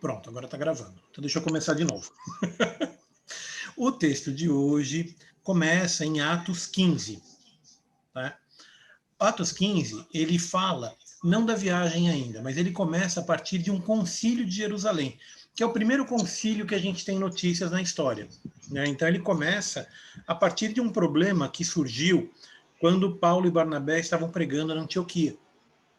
Pronto, agora está gravando. Então deixa eu começar de novo. O texto de hoje começa em Atos 15. Tá? Atos 15, ele fala, não da viagem ainda, mas ele começa a partir de um concílio de Jerusalém, que é o primeiro concílio que a gente tem notícias na história. Né? Então ele começa a partir de um problema que surgiu quando Paulo e Barnabé estavam pregando na Antioquia.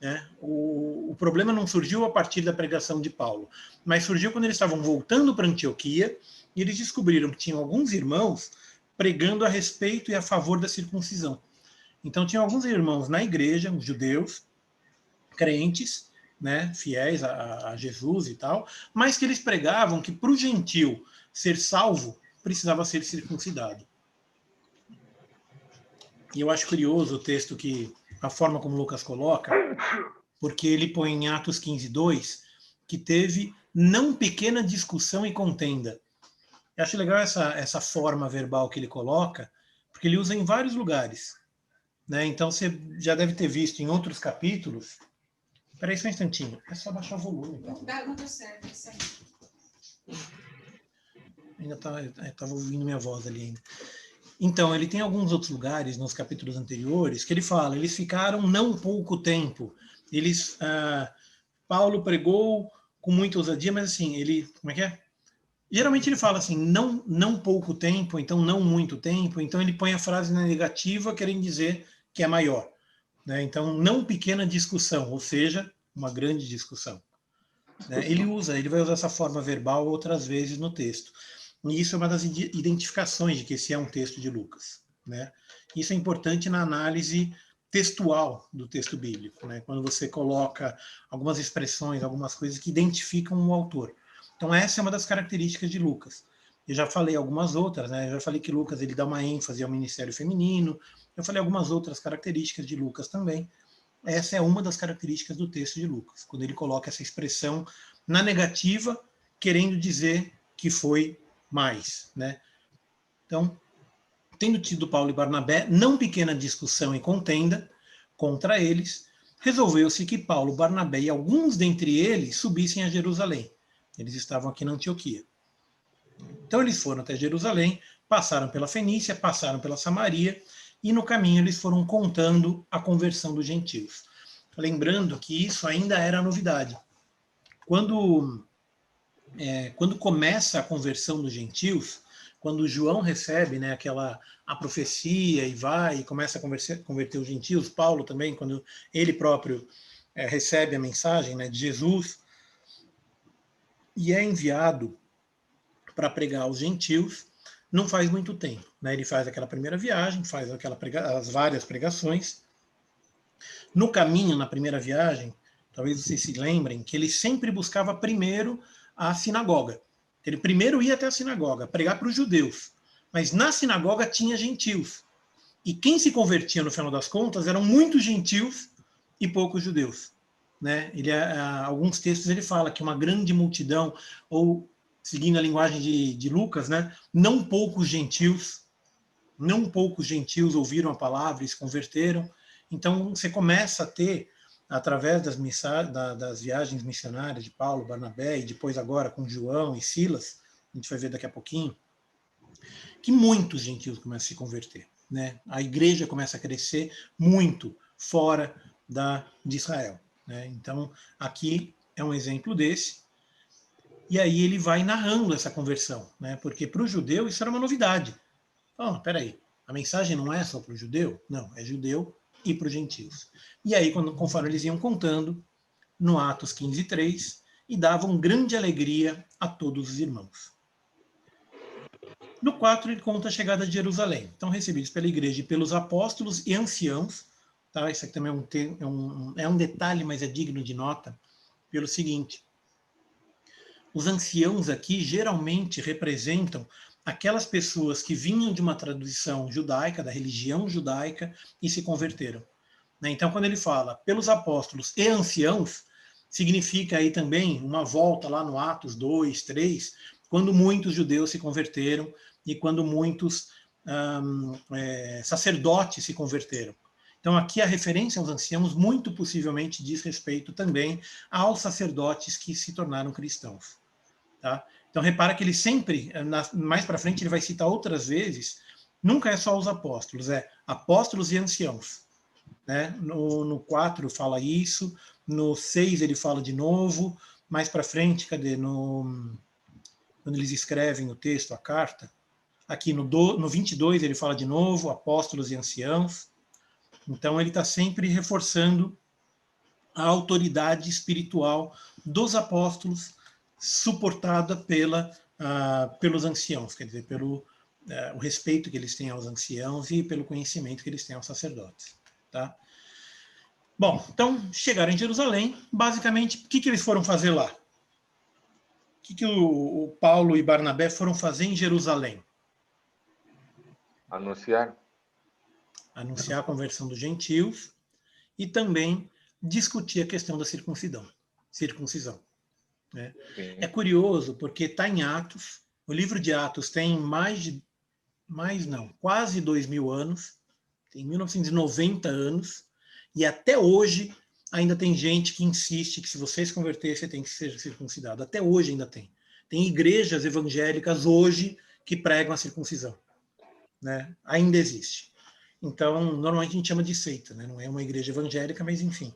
Né? O problema não surgiu a partir da pregação de Paulo, mas surgiu quando eles estavam voltando para Antioquia e eles descobriram que tinham alguns irmãos pregando a respeito e a favor da circuncisão. Então, tinha alguns irmãos na igreja, os judeus, crentes, né, fiéis a Jesus e tal, mas que eles pregavam que para o gentil ser salvo, precisava ser circuncidado. E eu acho curioso o texto a forma como Lucas coloca, porque ele põe em Atos 15:2 que teve não pequena discussão e contenda. Eu acho legal essa forma verbal que ele coloca, porque ele usa em vários lugares. Né? Então você já deve ter visto em outros capítulos. Espera aí só um instantinho. É só baixar o volume. Não deu certo, isso aí. Ainda estava ouvindo minha voz ali ainda. Então, ele tem alguns outros lugares nos capítulos anteriores que ele fala, eles ficaram não pouco tempo. Paulo pregou com muita ousadia, mas assim, como é que é? Geralmente ele fala assim, não pouco tempo, então não muito tempo, então ele põe a frase na negativa querendo dizer que é maior. Né? Então, não pequena discussão, ou seja, uma grande discussão. Né? Ele vai usar essa forma verbal outras vezes no texto. E isso é uma das identificações de que esse é um texto de Lucas. Né? Isso é importante na análise textual do texto bíblico, né? Quando você coloca algumas expressões, algumas coisas que identificam o autor. Então, essa é uma das características de Lucas. Eu já falei algumas outras, né? Eu já falei que Lucas ele dá uma ênfase ao ministério feminino, eu falei algumas outras características de Lucas também. Essa é uma das características do texto de Lucas, quando ele coloca essa expressão na negativa, querendo dizer que foi mais. Né? Então, tendo tido Paulo e Barnabé não pequena discussão e contenda contra eles, resolveu-se que Paulo, Barnabé e alguns dentre eles subissem a Jerusalém. Eles estavam aqui na Antioquia. Então eles foram até Jerusalém, passaram pela Fenícia, passaram pela Samaria, e no caminho eles foram contando a conversão dos gentios. Lembrando que isso ainda era novidade. Quando começa a conversão dos gentios, quando João recebe, né, a profecia e vai e começa a converter os gentios, Paulo também, quando ele próprio recebe a mensagem, né, de Jesus, e é enviado para pregar aos gentios, não faz muito tempo. Né? Ele faz aquela primeira viagem, faz as várias pregações. No caminho, na primeira viagem, talvez vocês se lembrem, que ele sempre buscava primeiro a sinagoga. Ele primeiro ia até a sinagoga, pregar para os judeus. Mas na sinagoga tinha gentios. E quem se convertia, no final das contas, eram muitos gentios e poucos judeus. Né? Alguns textos ele fala que uma grande multidão, ou seguindo a linguagem de Lucas, né, não poucos gentios ouviram a palavra e se converteram. Então você começa a ter, através das viagens missionárias de Paulo, Barnabé, e depois agora com João e Silas, a gente vai ver daqui a pouquinho, que muitos gentios começam a se converter. Né? A igreja começa a crescer muito fora de Israel. Né? Então, aqui é um exemplo desse. E aí ele vai narrando essa conversão, né? Porque para o judeu isso era uma novidade. Oh, peraí, a mensagem não é só para o judeu? Não, é judeu e para os gentios. E aí, conforme eles iam contando, no Atos 15:3, e davam grande alegria a todos os irmãos. No 4, ele conta a chegada de Jerusalém. Então, recebidos pela igreja e pelos apóstolos e anciãos, tá? Isso aqui também é um detalhe, mas é digno de nota, pelo seguinte: os anciãos aqui geralmente representam aquelas pessoas que vinham de uma tradição judaica, da religião judaica, e se converteram. Então, quando ele fala pelos apóstolos e anciãos, significa aí também uma volta lá no Atos 2, 3, quando muitos judeus se converteram e quando muitos sacerdotes se converteram. Então, aqui a referência aos anciãos muito possivelmente diz respeito também aos sacerdotes que se tornaram cristãos. Tá? Então, repara que ele sempre, mais para frente, ele vai citar outras vezes, nunca é só os apóstolos, é apóstolos e anciãos. Né? No 4 fala isso, no 6 ele fala de novo, mais para frente, cadê? Quando eles escrevem o texto, a carta, aqui no 22 ele fala de novo, apóstolos e anciãos. Então ele está sempre reforçando a autoridade espiritual dos apóstolos, suportada pelos anciãos, quer dizer, pelo o respeito que eles têm aos anciãos e pelo conhecimento que eles têm aos sacerdotes. Tá? Bom, então chegaram em Jerusalém, basicamente, o que eles foram fazer lá? O que o Paulo e Barnabé foram fazer em Jerusalém? Anunciar. Anunciar a conversão dos gentios e também discutir a questão da circuncisão. Né? É curioso porque está em Atos, o livro de Atos tem quase 2000 anos, tem 1990 anos, e até hoje ainda tem gente que insiste que se você se converter, você tem que ser circuncidado. Até hoje ainda tem. Tem igrejas evangélicas hoje que pregam a circuncisão. Né? Ainda existe. Então, normalmente a gente chama de seita, né? Não é uma igreja evangélica, mas enfim.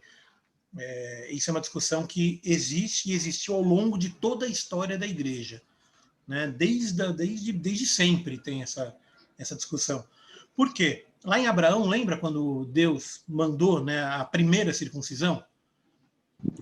Isso é uma discussão que existe e existiu ao longo de toda a história da igreja. Né? Desde sempre tem essa discussão. Por quê? Lá em Abraão, lembra quando Deus mandou, né, a primeira circuncisão?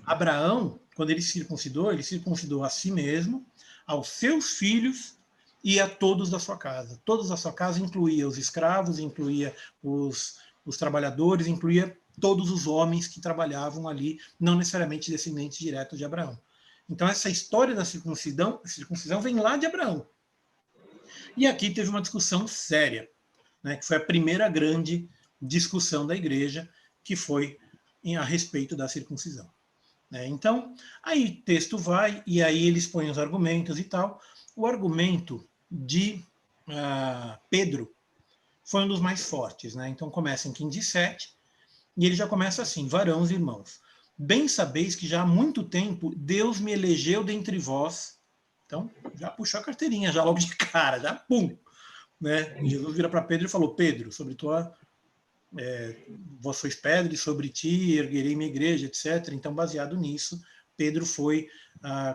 Abraão, quando ele circuncidou a si mesmo, aos seus filhos e a todos da sua casa. Todos da sua casa incluía os escravos, incluía os trabalhadores, incluía todos os homens que trabalhavam ali, não necessariamente descendentes diretos de Abraão. Então essa história da circuncisão vem lá de Abraão. E aqui teve uma discussão séria, né, que foi a primeira grande discussão da igreja, que foi a respeito da circuncisão. Né? Então, aí o texto vai, e aí eles põem os argumentos e tal. O argumento de Pedro foi um dos mais fortes. Né? Então começa em 15:7, e ele já começa assim: varãos e irmãos, bem sabeis que já há muito tempo Deus me elegeu dentre vós. Então, já puxou a carteirinha, já logo de cara, já pum! Né? Jesus vira para Pedro e falou: Pedro, sobre vós sois pedra e sobre ti erguerei minha igreja, etc. Então, baseado nisso, Pedro foi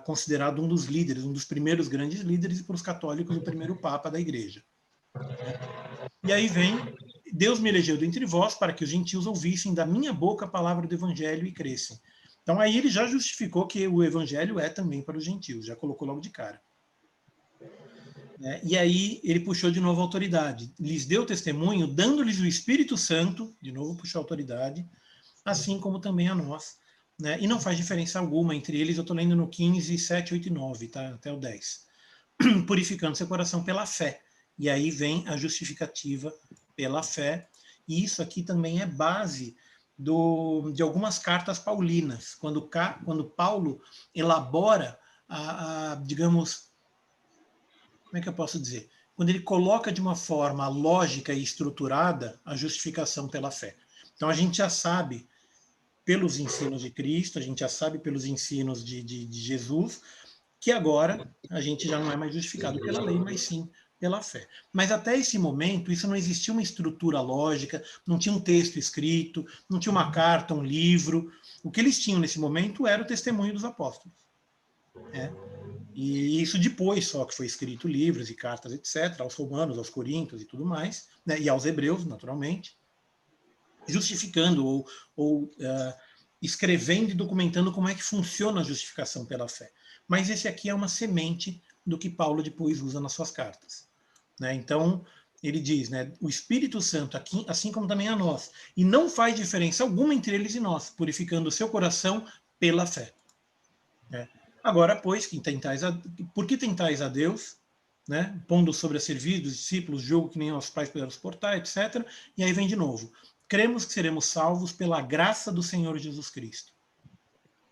considerado um dos líderes, um dos primeiros grandes líderes, e para os católicos, o primeiro papa da igreja. E aí vem: Deus me elegeu dentre vós para que os gentios ouvissem da minha boca a palavra do evangelho e crescem. Então aí ele já justificou que o evangelho é também para os gentios, já colocou logo de cara. E aí ele puxou de novo a autoridade. Lhes deu testemunho, dando-lhes o Espírito Santo, de novo puxou a autoridade, assim como também a nós. Né? E não faz diferença alguma entre eles, eu estou lendo no 15, 7, 8 e 9, tá? Até o 10. Purificando seu coração pela fé. E aí vem a justificativa pela fé. E isso aqui também é base de algumas cartas paulinas. Quando Paulo elabora digamos, como é que eu posso dizer? Quando ele coloca de uma forma lógica e estruturada a justificação pela fé. Então a gente já sabe, pelos ensinos de Cristo, a gente já sabe pelos ensinos de Jesus, que agora a gente já não é mais justificado pela lei, mas sim pela fé. Mas até esse momento, isso não existia uma estrutura lógica, não tinha um texto escrito, não tinha uma carta, um livro. O que eles tinham nesse momento era o testemunho dos apóstolos. E isso depois só que foi escrito livros e cartas, etc., aos romanos, aos coríntios e tudo mais, né, e aos hebreus, naturalmente, justificando ou escrevendo e documentando como é que funciona a justificação pela fé. Mas esse aqui é uma semente do que Paulo depois usa nas suas cartas. Né? Então, ele diz, né, o Espírito Santo, aqui, assim como também a nós, e não faz diferença alguma entre eles e nós, purificando o seu coração pela fé. Né? Agora, pois, por que tentais a Deus, né, pondo sobre a serviço dos discípulos julgo que nem aos pais puderam suportar, etc. E aí vem de novo: cremos que seremos salvos pela graça do Senhor Jesus Cristo.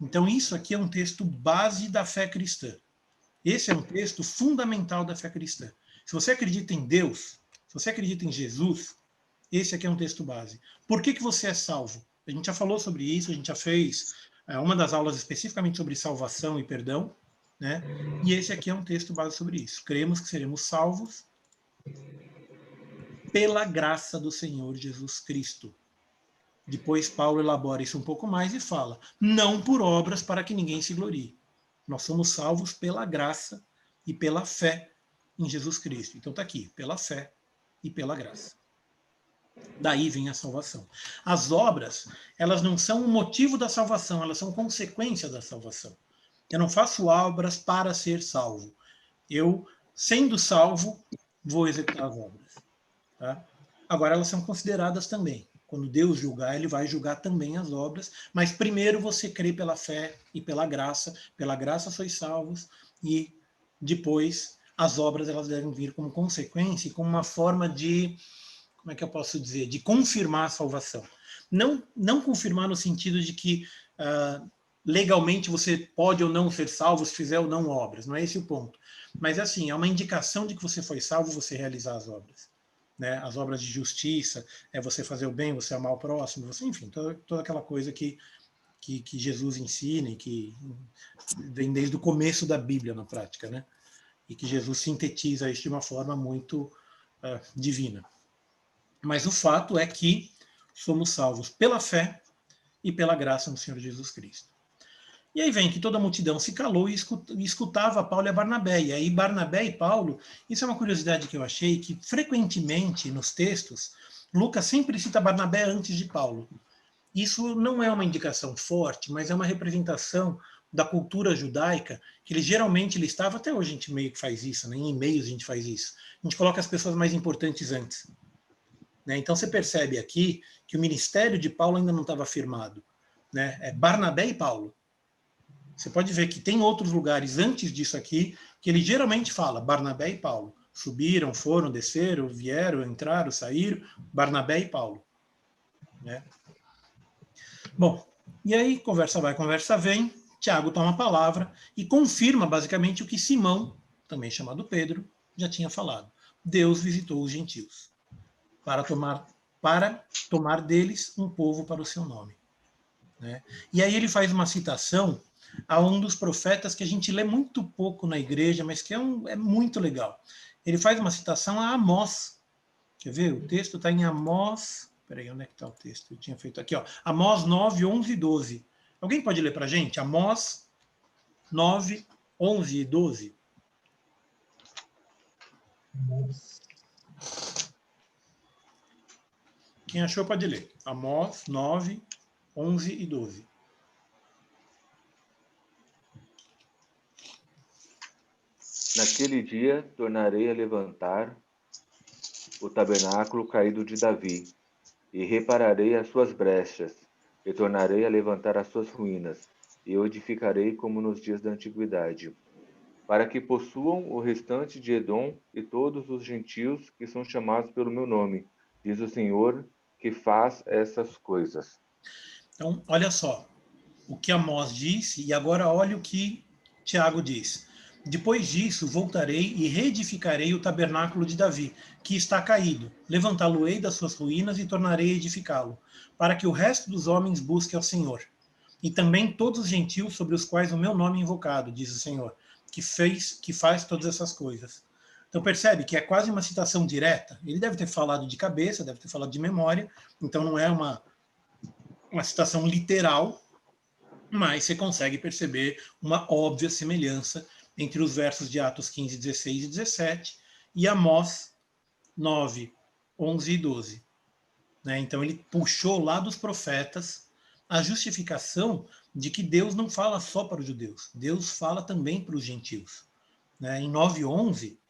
Então isso aqui é um texto base da fé cristã. Esse é um texto fundamental da fé cristã. Se você acredita em Deus, se você acredita em Jesus, esse aqui é um texto base. Por que você é salvo? A gente já falou sobre isso, a gente já fez uma das aulas especificamente sobre salvação e perdão. né? E esse aqui é um texto base sobre isso. Cremos que seremos salvos pela graça do Senhor Jesus Cristo. Depois Paulo elabora isso um pouco mais e fala: não por obras para que ninguém se glorie. Nós somos salvos pela graça e pela fé em Jesus Cristo. Então está aqui, pela fé e pela graça. Daí vem a salvação. As obras, elas não são o motivo da salvação, elas são consequência da salvação. Eu não faço obras para ser salvo. Eu, sendo salvo, vou executar as obras. Tá? Agora, elas são consideradas também. Quando Deus julgar, ele vai julgar também as obras, mas primeiro você crê pela fé e pela graça sois salvos, e depois as obras elas devem vir como consequência e como uma forma de, como é que eu posso dizer, de confirmar a salvação. Não confirmar no sentido de que legalmente você pode ou não ser salvo se fizer ou não obras, não é esse o ponto. Mas assim, é uma indicação de que você foi salvo você realizar as obras. Né? As obras de justiça, é você fazer o bem, você amar o próximo, você, enfim, toda aquela coisa que Jesus ensina e que vem desde o começo da Bíblia na prática, né? E que Jesus sintetiza isso de uma forma muito divina. Mas o fato é que somos salvos pela fé e pela graça no Senhor Jesus Cristo. E aí vem que toda a multidão se calou e escutava Paulo e Barnabé. E aí Barnabé e Paulo, isso é uma curiosidade que eu achei, que frequentemente nos textos, Lucas sempre cita Barnabé antes de Paulo. Isso não é uma indicação forte, mas é uma representação da cultura judaica, que ele geralmente listava, até hoje a gente meio que faz isso, né? Em e-mails a gente faz isso. A gente coloca as pessoas mais importantes antes. Né? Então você percebe aqui que o ministério de Paulo ainda não estava firmado. Né? É Barnabé e Paulo. Você pode ver que tem outros lugares antes disso aqui que ele geralmente fala Barnabé e Paulo. Subiram, foram, desceram, vieram, entraram, saíram. Barnabé e Paulo. Né? Bom, e aí conversa vai, conversa vem. Tiago toma a palavra e confirma basicamente o que Simão, também chamado Pedro, já tinha falado. Deus visitou os gentios para tomar deles um povo para o seu nome. Né? E aí ele faz uma citação a um dos profetas que a gente lê muito pouco na igreja, mas que é muito legal. Ele faz uma citação a Amós. Quer ver? O texto está em Amós. Peraí, onde é que está o texto? Eu tinha feito aqui, ó. Amós 9, 11 e 12. Alguém pode ler para a gente? Amós 9, 11 e 12. Quem achou pode ler. Amós 9, 11 e 12. Naquele dia tornarei a levantar o tabernáculo caído de Davi, e repararei as suas brechas, e tornarei a levantar as suas ruínas, e o edificarei como nos dias da antiguidade, para que possuam o restante de Edom e todos os gentios que são chamados pelo meu nome, diz o Senhor, que faz essas coisas. Então, olha só o que Amós disse, e agora olha o que Tiago diz. Depois disso, voltarei e reedificarei o tabernáculo de Davi, que está caído. Levantá-lo-ei das suas ruínas e tornarei a edificá-lo, para que o resto dos homens busque ao Senhor. E também todos os gentios sobre os quais o meu nome é invocado, diz o Senhor, que faz todas essas coisas. Então percebe que é quase uma citação direta. Ele deve ter falado de cabeça, deve ter falado de memória, então não é uma citação literal, mas você consegue perceber uma óbvia semelhança entre os versos de Atos 15, 16 e 17 e Amós 9, 11 e 12. Né? Então ele puxou lá dos profetas a justificação de que Deus não fala só para os judeus, Deus fala também para os gentios. Né? Em 9, 11,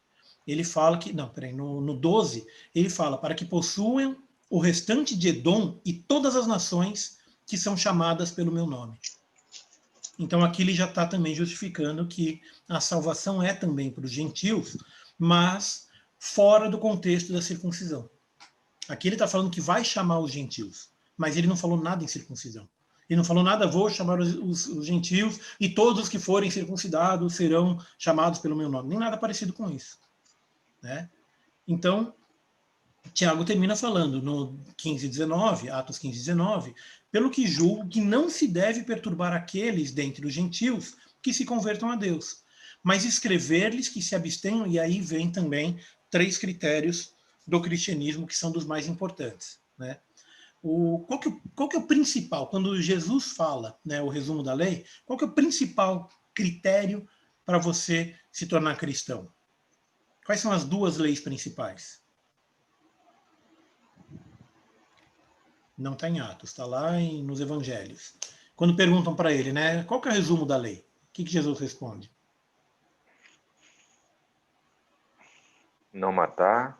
ele fala que, não, peraí, no 12, ele fala para que possuam o restante de Edom e todas as nações que são chamadas pelo meu nome. Então aqui ele já está também justificando que a salvação é também para os gentios, mas fora do contexto da circuncisão. Aqui ele está falando que vai chamar os gentios, mas ele não falou nada em circuncisão. Ele não falou nada, vou chamar os gentios e todos os que forem circuncidados serão chamados pelo meu nome. Nem nada parecido com isso. Né? Então, Tiago termina falando no 15:19, Atos 15:19, pelo que julgo que não se deve perturbar aqueles dentre os gentios que se convertam a Deus, mas escrever-lhes que se abstenham, e aí vem também 3 critérios do cristianismo que são dos mais importantes, né? Qual que é o principal? Quando Jesus fala, né, o resumo da lei, qual que é o principal critério para você se tornar cristão? Quais são as 2 leis principais? Não está em Atos, está lá nos Evangelhos. Quando perguntam para ele, né, qual que é o resumo da lei? O que Jesus responde? Não matar.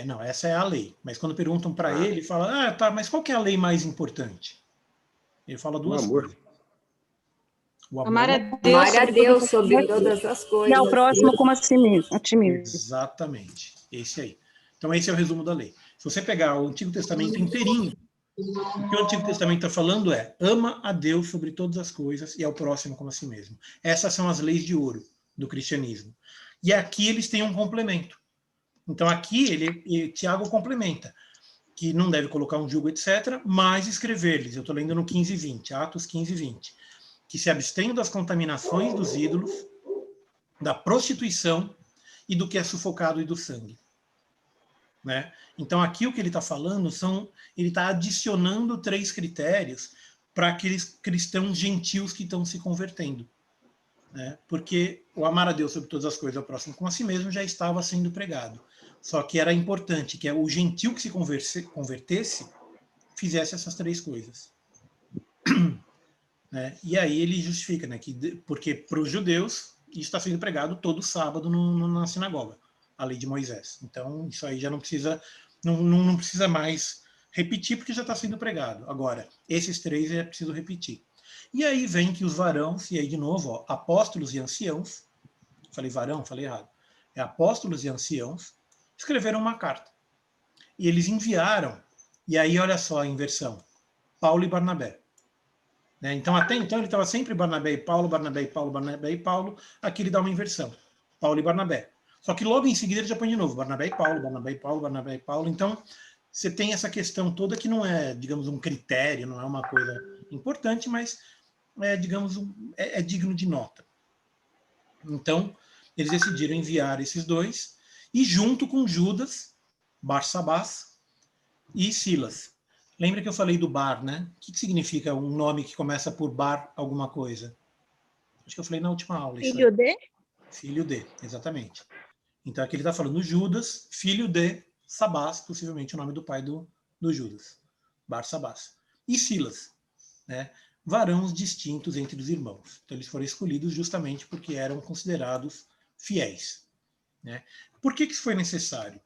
Não, essa é a lei. Mas quando perguntam para ele, ele fala, tá, mas qual que é a lei mais importante? Ele fala O 2 amor. coisas. O Amar a amor. Deus Amar a Deus sobre todas as E ao coisas. próximo como a si mesmo. A ti mesmo. Exatamente. Esse aí. Então, esse é o resumo da lei. Se você pegar o Antigo Testamento inteirinho, o que o Antigo Testamento está falando é: ama a Deus sobre todas as coisas e ao próximo como a si mesmo. Essas são as leis de ouro do cristianismo. E aqui eles têm um complemento. Então, aqui Tiago complementa que não deve colocar um jugo, etc., mas escrever-lhes. Eu estou lendo no 15:20, Atos 15:20. Que se abstenham das contaminações dos ídolos, da prostituição e do que é sufocado e do sangue. Né? Então, aqui o que ele está falando ele está adicionando 3 critérios para aqueles cristãos gentios que estão se convertendo. Né? Porque o amar a Deus sobre todas as coisas, ao próximo como a si mesmo, já estava sendo pregado. Só que era importante que o gentil que se convertesse fizesse essas 3 coisas. Né? E aí ele justifica, né, porque para os judeus isso está sendo pregado todo sábado na sinagoga, a lei de Moisés. Então isso aí já não precisa mais repetir, porque já está sendo pregado. Agora, esses 3 é preciso repetir. E aí vem que os varãos, e aí de novo, ó, apóstolos e anciãos, falei varão, falei errado, apóstolos e anciãos, escreveram uma carta. E eles enviaram, e aí olha só a inversão, Paulo e Barnabé. Né? Então, até então, ele estava sempre Barnabé e Paulo, Barnabé e Paulo, Barnabé e Paulo. Aqui ele dá uma inversão, Paulo e Barnabé. Só que logo em seguida ele já põe de novo, Barnabé e Paulo, Barnabé e Paulo, Barnabé e Paulo. Então, você tem essa questão toda que não é, digamos, um critério, não é uma coisa importante, mas é, digamos, é digno de nota. Então, eles decidiram enviar esses 2, e junto com Judas, Barsabás e Silas. Lembra que eu falei do Bar, né? O que significa um nome que começa por Bar alguma coisa? Acho que eu falei na última aula. Filho de? Filho de, exatamente. Então aqui ele está falando Judas, filho de Sabás, possivelmente o nome do pai do Judas, Barsabás. E Silas, né? Varãos distintos entre os irmãos. Então eles foram escolhidos justamente porque eram considerados fiéis. Né? Por que isso foi necessário?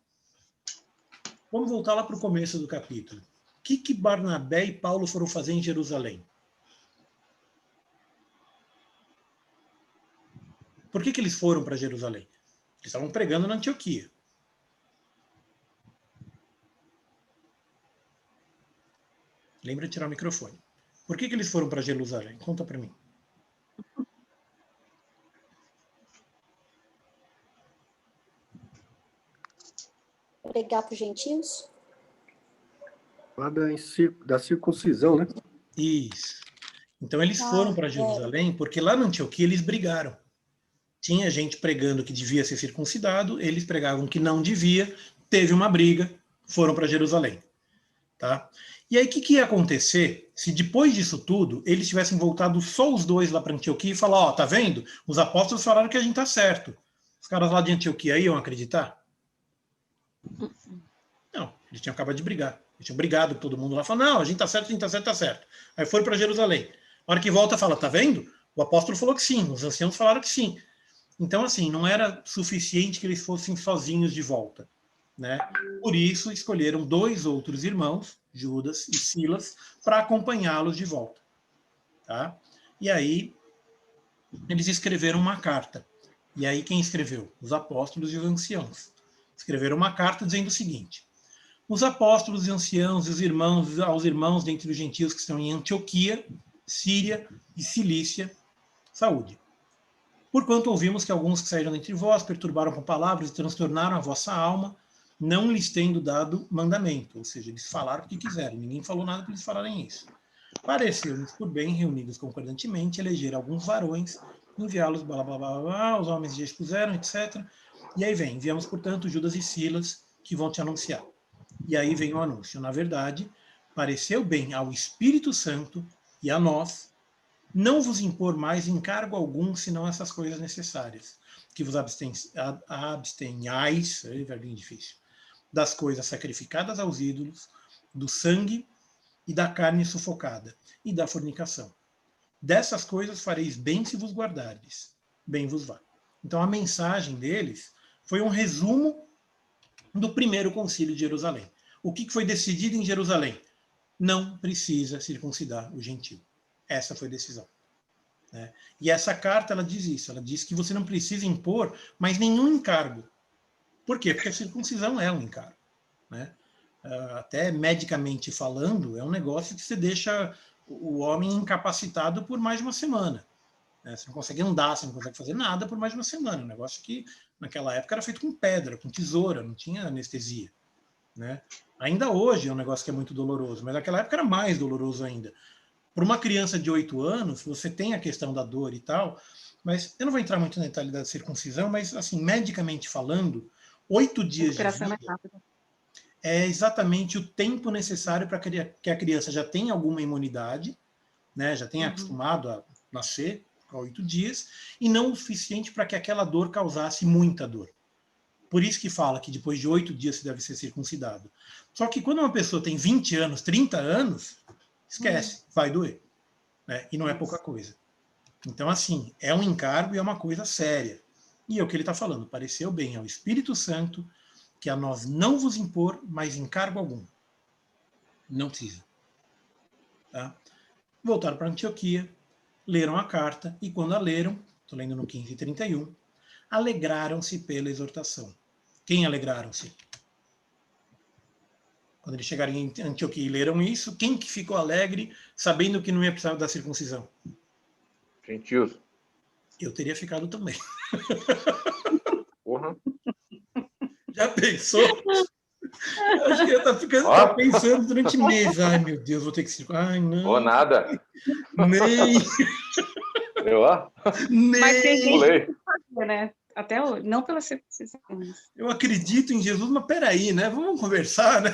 Vamos voltar lá para o começo do capítulo. O que Barnabé e Paulo foram fazer em Jerusalém? Por que eles foram para Jerusalém? Eles estavam pregando na Antioquia. Lembra de tirar o microfone. Por que eles foram para Jerusalém? Conta para mim. Pregar para os gentios? Lá da circuncisão, né? Isso. Então eles foram para Jerusalém porque lá na Antioquia eles brigaram. Tinha gente pregando que devia ser circuncidado, eles pregavam que não devia, teve uma briga, foram para Jerusalém. Tá? E aí o que ia acontecer se depois disso tudo eles tivessem voltado só os 2 lá para Antioquia e falar, ó, tá vendo? Os apóstolos falaram que a gente tá certo. Os caras lá de Antioquia iam acreditar? Não, eles tinham acabado de brigar. Eles tinham brigado com todo mundo lá, falando, não, a gente tá certo, a gente tá certo, tá certo. Aí foram para Jerusalém. Na hora que volta, fala, tá vendo? O apóstolo falou que sim, os anciãos falaram que sim. Então, assim, não era suficiente que eles fossem sozinhos de volta. Né? Por isso, escolheram 2 outros irmãos, Judas e Silas, para acompanhá-los de volta. Tá? E aí, eles escreveram uma carta. E aí, quem escreveu? Os apóstolos e os anciãos. Escreveram uma carta dizendo o seguinte: os apóstolos e anciãos e os irmãos, aos irmãos dentre os gentios que estão em Antioquia, Síria e Cilícia, saúde. Porquanto ouvimos que alguns que saíram entre vós perturbaram com palavras e transtornaram a vossa alma, não lhes tendo dado mandamento. Ou seja, eles falaram o que quiseram. Ninguém falou nada para eles falarem isso. Pareceu-nos por bem, reunidos concordantemente, eleger alguns varões enviá-los, blá, blá, blá, blá, blá, os homens já expuseram, etc. E aí vem, enviamos, portanto, Judas e Silas, que vão te anunciar. E aí vem o anúncio. Na verdade, pareceu bem ao Espírito Santo e a nós não vos impor mais encargo algum, senão essas coisas necessárias, que vos abstenhais, é verbinho difícil, das coisas sacrificadas aos ídolos, do sangue e da carne sufocada, e da fornicação. Dessas coisas fareis bem se vos guardardes, bem vos vá. Então a mensagem deles foi um resumo do primeiro concílio de Jerusalém. O que foi decidido em Jerusalém? Não precisa circuncidar o gentio. Essa foi a decisão. Né? E essa carta, ela diz isso. Ela diz que você não precisa impor mais nenhum encargo. Por quê? Porque a circuncisão é um encargo. Né? Até medicamente falando, é um negócio que você deixa o homem incapacitado por mais de uma semana. Né? Você não consegue andar, você não consegue fazer nada por mais de uma semana. Um negócio que, naquela época, era feito com pedra, com tesoura, não tinha anestesia. Né? Ainda hoje é um negócio que é muito doloroso, mas naquela época era mais doloroso ainda. Para uma criança de 8 anos, você tem a questão da dor e tal, mas eu não vou entrar muito na detalhe da circuncisão, mas, assim, medicamente falando, 8 dias de vida é exatamente o tempo necessário para que a criança já tenha alguma imunidade, né, já tenha acostumado a nascer com 8 dias, e não o suficiente para que aquela dor causasse muita dor. Por isso que fala que depois de 8 dias se deve ser circuncidado. Só que quando uma pessoa tem 20 anos, 30 anos, esquece, vai doer. Né? E não é pouca coisa. Então, assim, é um encargo e é uma coisa séria. E é o que ele está falando. Pareceu bem ao Espírito Santo que a nós não vos impor mais encargo algum. Não precisa. Tá? Voltaram para Antioquia, leram a carta, e quando a leram, estou lendo no 15:31, alegraram-se pela exortação. Quem alegraram-se? Quando eles chegaram em Antioquia e leram isso, quem que ficou alegre sabendo que não ia precisar da circuncisão? Gentios. Eu teria ficado também. Porra. Já pensou? Eu acho que eu tá pensando durante meses. Ai, meu Deus, vou ter que circuncidar. Ai, não. Ou nada. Nem. Eu, Mas tem Nem. gente pulei. que fazia, né? Até hoje, não pela circuncisão. Eu acredito em Jesus, mas peraí, né? Vamos conversar, né?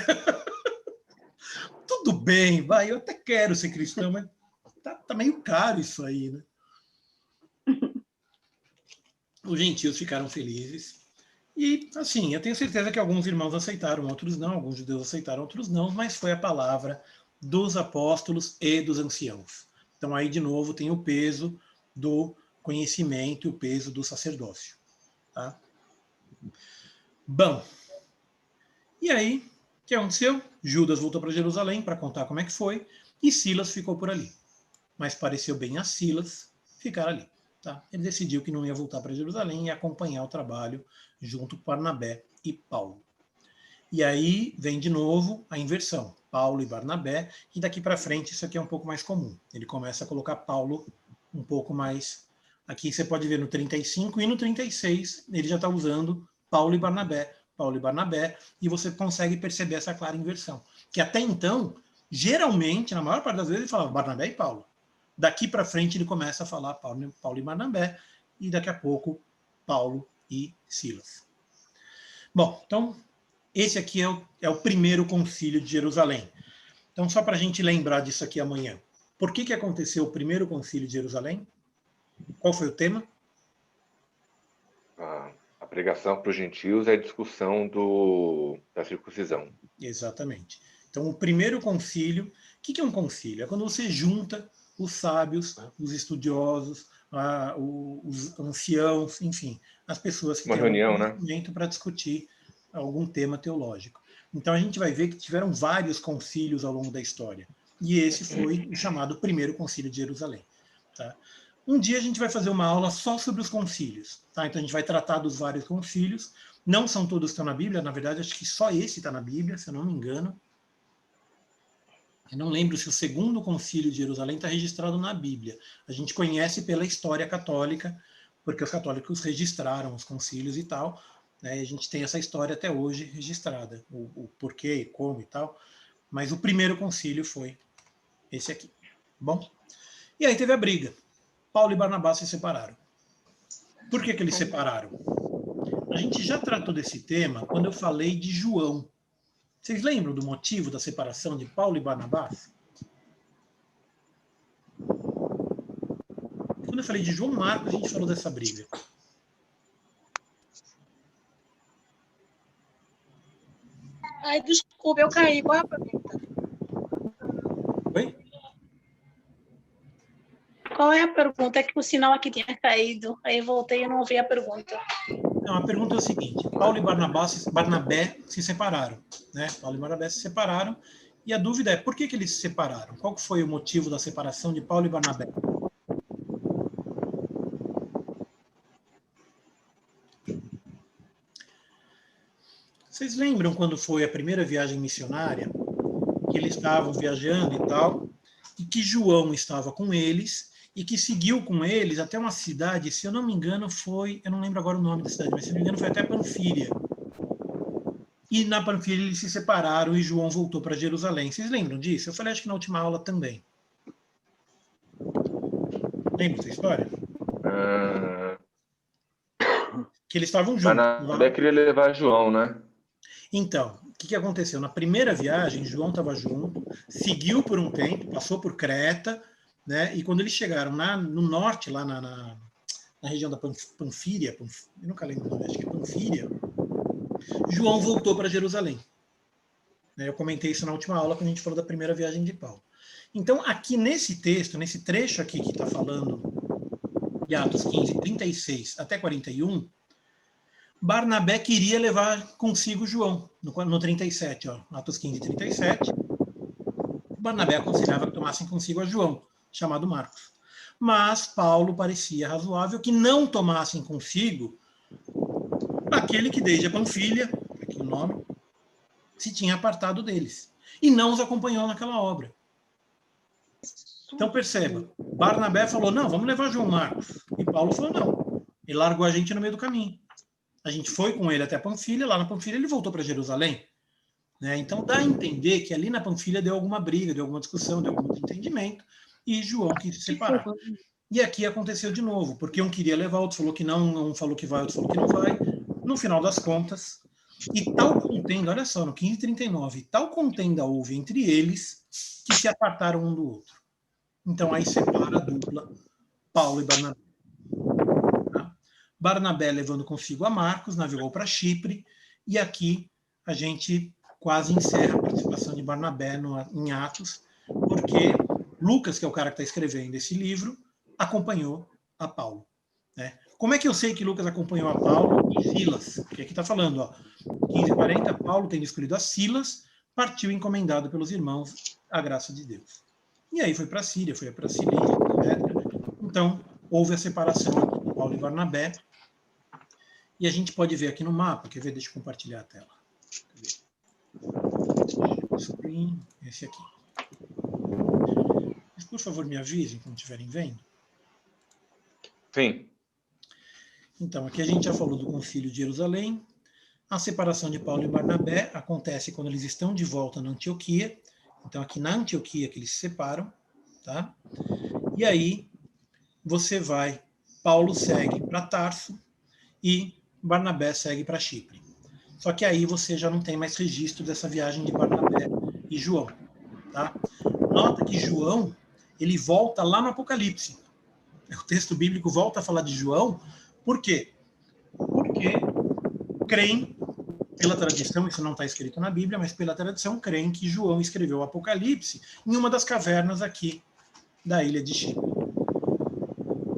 Tudo bem, vai. Eu até quero ser cristão, mas tá meio caro isso aí, né? Os gentios ficaram felizes. E, assim, eu tenho certeza que alguns irmãos aceitaram, outros não. Alguns judeus aceitaram, outros não. Mas foi a palavra dos apóstolos e dos anciãos. Então, aí, de novo, tem o peso do conhecimento e o peso do sacerdócio. Tá? Bom, e aí, o que aconteceu? Judas voltou para Jerusalém para contar como é que foi, e Silas ficou por ali. Mas pareceu bem a Silas ficar ali. Tá? Ele decidiu que não ia voltar para Jerusalém e acompanhar o trabalho junto com Barnabé e Paulo. E aí vem de novo a inversão, Paulo e Barnabé, e daqui para frente isso aqui é um pouco mais comum. Ele começa a colocar Paulo um pouco mais... Aqui você pode ver no 35 e no 36 ele já está usando Paulo e Barnabé, e você consegue perceber essa clara inversão. Que até então, geralmente, na maior parte das vezes, ele falava Barnabé e Paulo. Daqui para frente ele começa a falar Paulo e Barnabé, e daqui a pouco Paulo e Silas. Bom, então esse aqui é o primeiro concílio de Jerusalém. Então só para a gente lembrar disso aqui amanhã. Por que aconteceu o primeiro concílio de Jerusalém? Qual foi o tema? A pregação para os gentios é a discussão da circuncisão. Exatamente. Então o primeiro concílio, o que é um concílio? É quando você junta os sábios, os estudiosos, os anciãos, enfim, as pessoas que Uma têm reunião, algum conhecimento para discutir algum tema teológico. Então a gente vai ver que tiveram vários concílios ao longo da história. E esse foi o chamado primeiro concílio de Jerusalém. Tá? Um dia a gente vai fazer uma aula só sobre os concílios. Tá? Então a gente vai tratar dos vários concílios. Não são todos que estão na Bíblia, na verdade acho que só esse está na Bíblia, se eu não me engano. Eu não lembro se o segundo concílio de Jerusalém está registrado na Bíblia. A gente conhece pela história católica, porque os católicos registraram os concílios e tal, né? E a gente tem essa história até hoje registrada, o porquê, como e tal. Mas o primeiro concílio foi esse aqui. Bom? E aí teve a briga. Paulo e Barnabé se separaram. Por que que eles separaram? A gente já tratou desse tema quando eu falei de João. Vocês lembram do motivo da separação de Paulo e Barnabás? Quando eu falei de João Marcos, a gente falou dessa briga. Ai, desculpa, eu caí. Qual é a pergunta? Oi? Qual é a pergunta? É que o sinal aqui tinha caído. Aí eu voltei e não ouvi a pergunta. Não, a pergunta é o seguinte: Paulo e Barnabé se separaram, né? Paulo e Barnabé se separaram, e a dúvida é por que que eles se separaram? Qual que foi o motivo da separação de Paulo e Barnabé? Vocês lembram quando foi a primeira viagem missionária, que eles estavam viajando e tal, e que João estava com eles, e que seguiu com eles até uma cidade, se eu não me engano foi, eu não lembro agora o nome da cidade, mas se não me engano foi até Panfília. E na Panfília eles se separaram e João voltou para Jerusalém. Vocês lembram disso? Eu falei acho que na última aula também. Lembra dessa história? Que eles estavam juntos. Barnabé queria levar João, né? Então, o que aconteceu? Na primeira viagem, João estava junto, seguiu por um tempo, passou por Creta, né? E quando eles chegaram no norte, lá na região da Panfília, eu nunca lembro o nome, acho que é Panfília, João voltou para Jerusalém. Eu comentei isso na última aula, quando a gente falou da primeira viagem de Paulo. Então, aqui nesse texto, nesse trecho aqui que está falando de Atos 15, 36 até 41, Barnabé queria levar consigo João, no 37, ó, Atos 15, 37. Barnabé aconselhava que tomassem consigo a João, chamado Marcos. Mas Paulo parecia razoável que não tomassem consigo aquele que desde a Panfília, aqui o nome, se tinha apartado deles, e não os acompanhou naquela obra. Então perceba, Barnabé falou, não, vamos levar João Marcos. E Paulo falou, não, ele largou a gente no meio do caminho. A gente foi com ele até a Panfília, lá na Panfília ele voltou para Jerusalém. Né? Então dá a entender que ali na Panfília deu alguma briga, deu alguma discussão, deu algum desentendimento, e João quis se separar. E aqui aconteceu de novo, porque um queria levar, outro falou que não, um falou que vai, outro falou que não vai. No final das contas, e tal contenda, olha só, no 1539, tal contenda houve entre eles que se apartaram um do outro. Então aí separa a dupla Paulo e Barnabé. Tá? Barnabé levando consigo a Marcos, navegou para Chipre, e aqui a gente quase encerra a participação de Barnabé em Atos, porque Lucas, que é o cara que está escrevendo esse livro, acompanhou a Paulo. Né? Como é que eu sei que Lucas acompanhou a Paulo e Silas? Porque aqui está falando, ó, 15:40, Paulo, tendo escolhido a Silas, partiu encomendado pelos irmãos à graça de Deus. E aí foi para a Síria, foi para a Cilícia, etc. Então, houve a separação entre Paulo e Barnabé. E a gente pode ver aqui no mapa, quer ver? Deixa eu compartilhar a tela. Screen, esse aqui. Mas, por favor, me avisem quando estiverem vendo. Sim. Então, aqui a gente já falou do Concílio de Jerusalém. A separação de Paulo e Barnabé acontece quando eles estão de volta na Antioquia. Então, aqui na Antioquia que eles se separam, tá? E aí, você vai, Paulo segue para Tarso e Barnabé segue para Chipre. Só que aí você já não tem mais registro dessa viagem de Barnabé e João, tá? Nota que João, ele volta lá no Apocalipse. O texto bíblico volta a falar de João, por quê? Porque creem, pela tradição, isso não está escrito na Bíblia, mas pela tradição, creem que João escreveu o Apocalipse em uma das cavernas aqui da ilha de Chipre.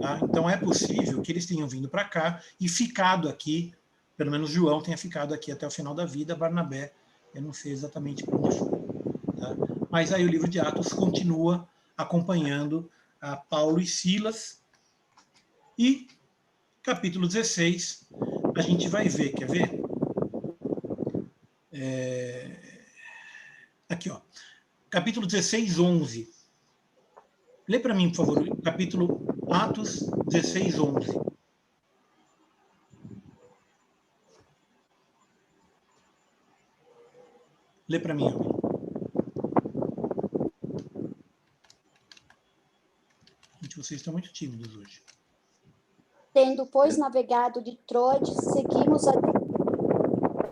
Tá? Então é possível que eles tenham vindo para cá e ficado aqui, pelo menos João tenha ficado aqui até o final da vida, Barnabé, eu não sei exatamente para onde foi. Tá? Mas aí o livro de Atos continua acompanhando a Paulo e Silas, e capítulo 16, a gente vai ver, quer ver? Aqui, ó. Capítulo 16, 11. Lê para mim, por favor, capítulo Atos 16, 11. Lê para mim, amigo. Gente, vocês estão muito tímidos hoje. Tendo, pois, navegado de Troade, seguimos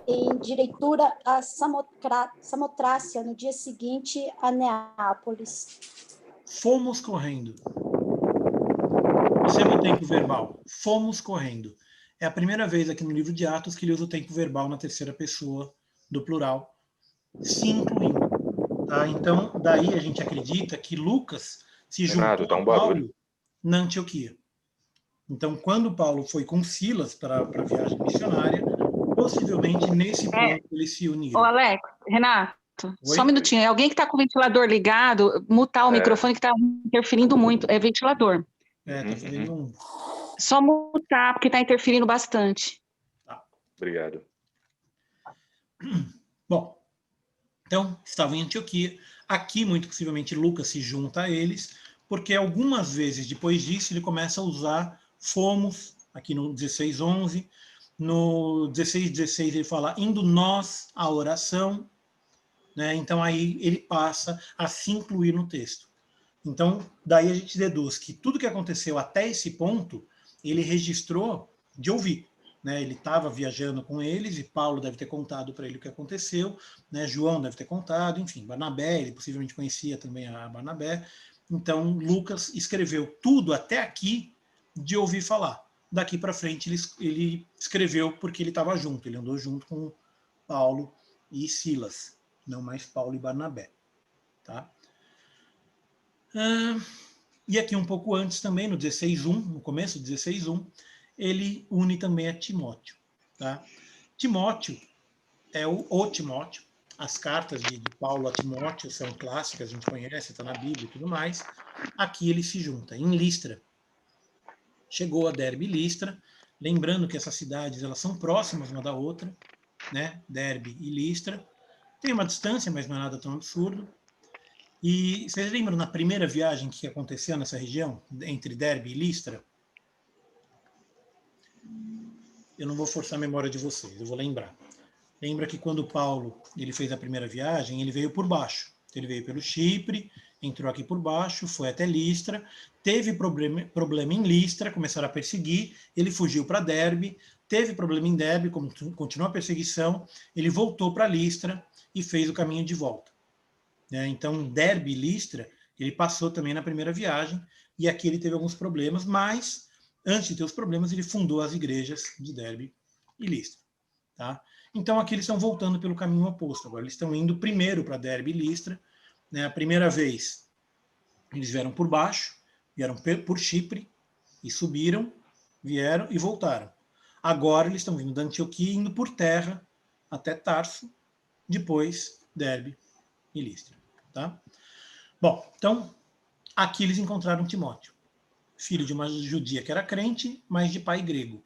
em direitura a Samotrácia, no dia seguinte a Neápolis. Fomos correndo. Perceba o tempo verbal. Fomos correndo. É a primeira vez aqui no livro de Atos que ele usa o tempo verbal na terceira pessoa do plural, se incluindo. Tá? Então, daí a gente acredita que Lucas se juntou Renato, tá a um barulho. Paulo na Antioquia. Então, quando Paulo foi com Silas para a viagem missionária, possivelmente nesse ponto eles se Ô, uniram. Alex, Renato, Oi? só um minutinho. É alguém que está com o ventilador ligado, mutar o microfone que está interferindo muito. É ventilador. Tá fazendo um... Só mutar, porque está interferindo bastante. Obrigado. Bom, então, estavam em Antioquia. Aqui, muito possivelmente, Lucas se junta a eles, porque algumas vezes depois disso ele começa a usar fomos, aqui no 16:11, no 16:16 ele fala indo nós à oração, né? Então aí ele passa a se incluir no texto. Então, daí a gente deduz que tudo que aconteceu até esse ponto, ele registrou de ouvir. Né? Ele estava viajando com eles e Paulo deve ter contado para ele o que aconteceu, né? João deve ter contado, enfim, Barnabé, ele possivelmente conhecia também a Barnabé. Então, Lucas escreveu tudo até aqui de ouvir falar. Daqui para frente, ele escreveu porque ele estava junto, ele andou junto com Paulo e Silas, não mais Paulo e Barnabé. Tá? E aqui um pouco antes também, no 16:1, no começo do 16:1, ele une também a Timóteo. Tá? Timóteo é o Timóteo. As cartas de Paulo a Timóteo são clássicas, a gente conhece, está na Bíblia e tudo mais. Aqui ele se junta, em Listra. Chegou a Derbe e Listra, lembrando que essas cidades elas são próximas uma da outra, né? Derbe e Listra. Tem uma distância, mas não é nada tão absurdo. E vocês lembram na primeira viagem que aconteceu nessa região, entre Derbe e Listra? Eu não vou forçar a memória de vocês, eu vou lembrar. Lembra que quando Paulo ele fez a primeira viagem, ele veio por baixo. Ele veio pelo Chipre, entrou aqui por baixo, foi até Listra, teve problema em Listra, começaram a perseguir, ele fugiu para Derbe, teve problema em Derbe, continuou a perseguição, ele voltou para Listra e fez o caminho de volta. Então, Derbe e Listra, ele passou também na primeira viagem, e aqui ele teve alguns problemas, mas antes de ter os problemas, ele fundou as igrejas de Derbe e Listra. Tá? Então, aqui eles estão voltando pelo caminho oposto. Agora, eles estão indo primeiro para Derbe e Listra. Né? A primeira vez, eles vieram por baixo, vieram por Chipre, e subiram, vieram e voltaram. Agora, eles estão vindo da Antioquia, indo por terra até Tarso, depois Derbe e Listra. Tá? Bom, então, aqui eles encontraram Timóteo, filho de uma judia que era crente, mas de pai grego,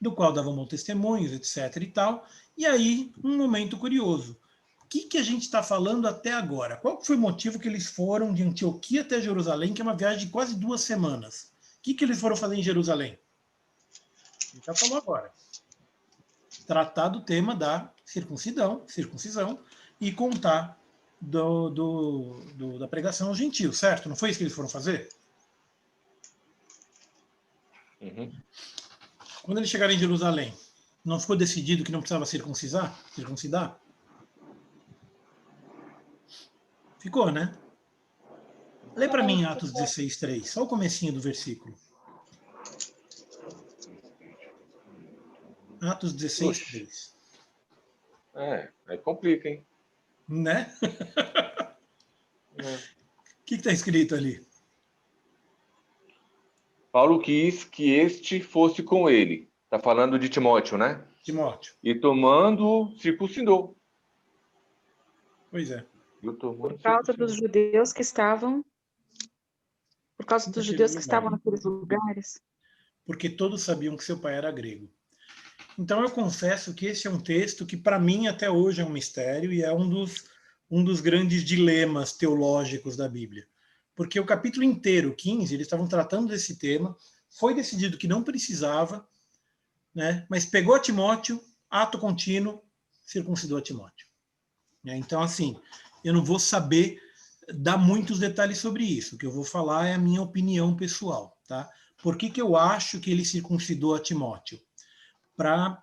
do qual davam bons testemunhos, etc. e tal. E aí, um momento curioso. O que a gente está falando até agora? Qual foi o motivo que eles foram de Antioquia até Jerusalém, que é uma viagem de quase 2 semanas? O que eles foram fazer em Jerusalém? A gente já falou agora. Tratar do tema da circuncisão, e contar da pregação aos gentios, certo? Não foi isso que eles foram fazer? Uhum. Quando eles chegaram em Jerusalém, não ficou decidido que não precisava circuncidar? Ficou, né? Lê para mim Atos 16:3, só o comecinho do versículo. Atos 16:3. Aí complica, hein? Né? O que está escrito ali? Paulo quis que este fosse com ele. Está falando de Timóteo, né? Timóteo. E tomando, circuncidou. Pois é. Por causa dos judeus que estavam... Por causa dos judeus que estavam naqueles lugares. Porque todos sabiam que seu pai era grego. Então eu confesso que esse é um texto que para mim até hoje é um mistério e é um dos grandes dilemas teológicos da Bíblia. Porque o capítulo inteiro, 15, eles estavam tratando desse tema, foi decidido que não precisava, né? Mas pegou a Timóteo, ato contínuo, circuncidou a Timóteo. Então, assim, eu não vou saber dar muitos detalhes sobre isso. O que eu vou falar é a minha opinião pessoal, tá? Por que eu acho que ele circuncidou a Timóteo? Para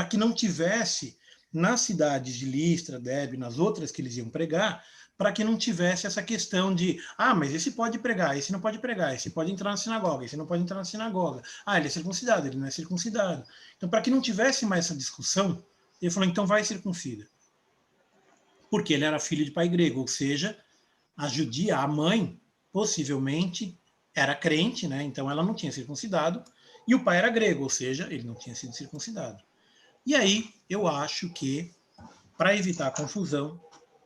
que não tivesse nas cidades de Listra, Derbe, nas outras que eles iam pregar, para que não tivesse essa questão de, mas esse pode pregar, esse não pode pregar, esse pode entrar na sinagoga, esse não pode entrar na sinagoga. Ele é circuncidado, ele não é circuncidado. Então, para que não tivesse mais essa discussão, ele falou, então vai circuncida. Porque ele era filho de pai grego, ou seja, a judia, a mãe, possivelmente era crente, né? Então ela não tinha circuncidado, e o pai era grego, ou seja, ele não tinha sido circuncidado. E aí, eu acho que, para evitar a confusão,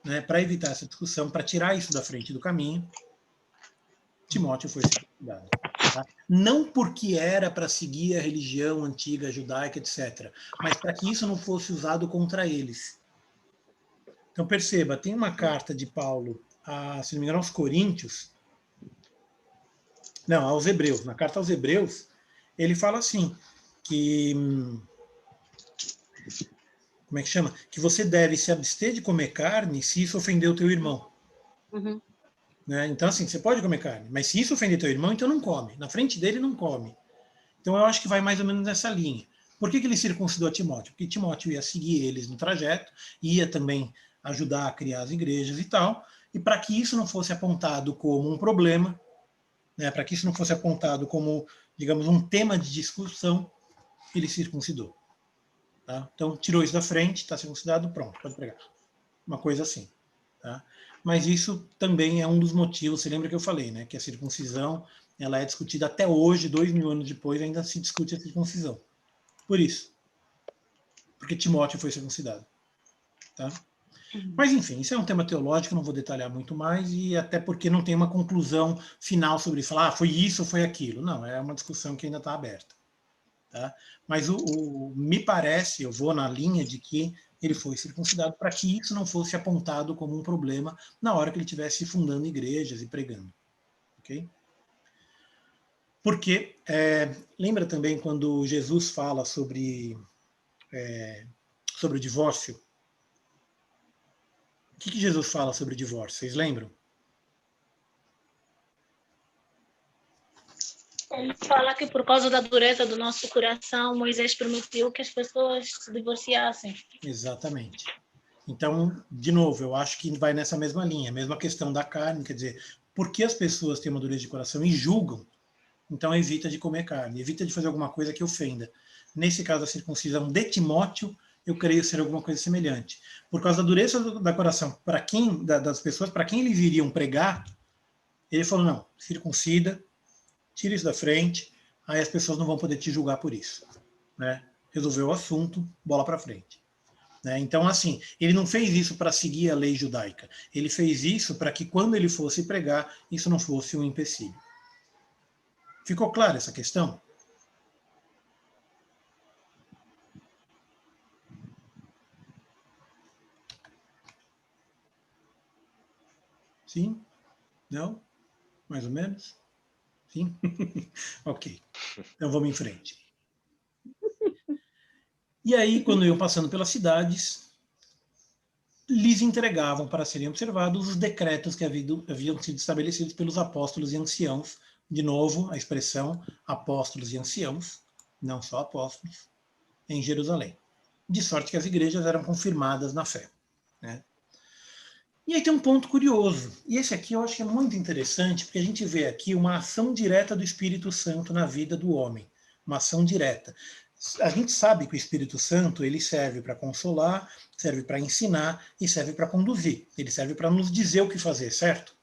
né, para evitar essa discussão, para tirar isso da frente do caminho, Timóteo foi circuncidado. Tá? Não porque era para seguir a religião antiga judaica, etc., mas para que isso não fosse usado contra eles. Então, perceba, tem uma carta de Paulo, se não me engano, aos Coríntios, não, aos Hebreus, na carta aos Hebreus, ele fala assim, que... Como é que chama? Que você deve se abster de comer carne se isso ofender o teu irmão. Uhum. Né? Então, assim, você pode comer carne, mas se isso ofender teu irmão, então não come. Na frente dele, não come. Então, eu acho que vai mais ou menos nessa linha. Por que ele circuncidou a Timóteo? Porque Timóteo ia seguir eles no trajeto, ia também ajudar a criar as igrejas e tal, e para que isso não fosse apontado como um problema, né, para que isso não fosse apontado como, digamos, um tema de discussão, ele circuncidou. Tá? Então, tirou isso da frente, está circuncidado, pronto, pode pregar. Uma coisa assim. Tá? Mas isso também é um dos motivos, você lembra que eu falei, né, que a circuncisão ela é discutida até hoje, 2000 anos depois, ainda se discute a circuncisão. Por isso. Porque Timóteo foi circuncidado. Tá? Mas, enfim, isso é um tema teológico, não vou detalhar muito mais, e até porque não tem uma conclusão final sobre falar, foi isso ou foi aquilo. Não, é uma discussão que ainda está aberta. Tá? Mas me parece, eu vou na linha de que ele foi circuncidado para que isso não fosse apontado como um problema na hora que ele estivesse fundando igrejas e pregando. Okay? Porque, lembra também quando Jesus fala sobre o divórcio? O que Jesus fala sobre o divórcio? Vocês lembram? Ele fala que por causa da dureza do nosso coração, Moisés permitiu que as pessoas se divorciassem. Exatamente. Então, de novo, eu acho que vai nessa mesma linha, a mesma questão da carne, quer dizer, por que as pessoas têm uma dureza de coração e julgam? Então, evita de comer carne, evita de fazer alguma coisa que ofenda. Nesse caso, a circuncisão de Timóteo, eu creio ser alguma coisa semelhante. Por causa da dureza do coração das pessoas, para quem eles iriam pregar, ele falou, não, circuncida, tira isso da frente, aí as pessoas não vão poder te julgar por isso. Né? Resolveu o assunto, bola para frente. Né? Então, assim, ele não fez isso para seguir a lei judaica. Ele fez isso para que, quando ele fosse pregar, isso não fosse um empecilho. Ficou clara essa questão? Sim? Não? Mais ou menos? Sim? Ok. Então vamos em frente. E aí, quando iam passando pelas cidades, lhes entregavam para serem observados os decretos que haviam sido estabelecidos pelos apóstolos e anciãos. De novo, a expressão apóstolos e anciãos, não só apóstolos, em Jerusalém. De sorte que as igrejas eram confirmadas na fé. Né? E aí tem um ponto curioso, e esse aqui eu acho que é muito interessante, porque a gente vê aqui uma ação direta do Espírito Santo na vida do homem, uma ação direta. A gente sabe que o Espírito Santo ele serve para consolar, serve para ensinar e serve para conduzir, ele serve para nos dizer o que fazer, certo?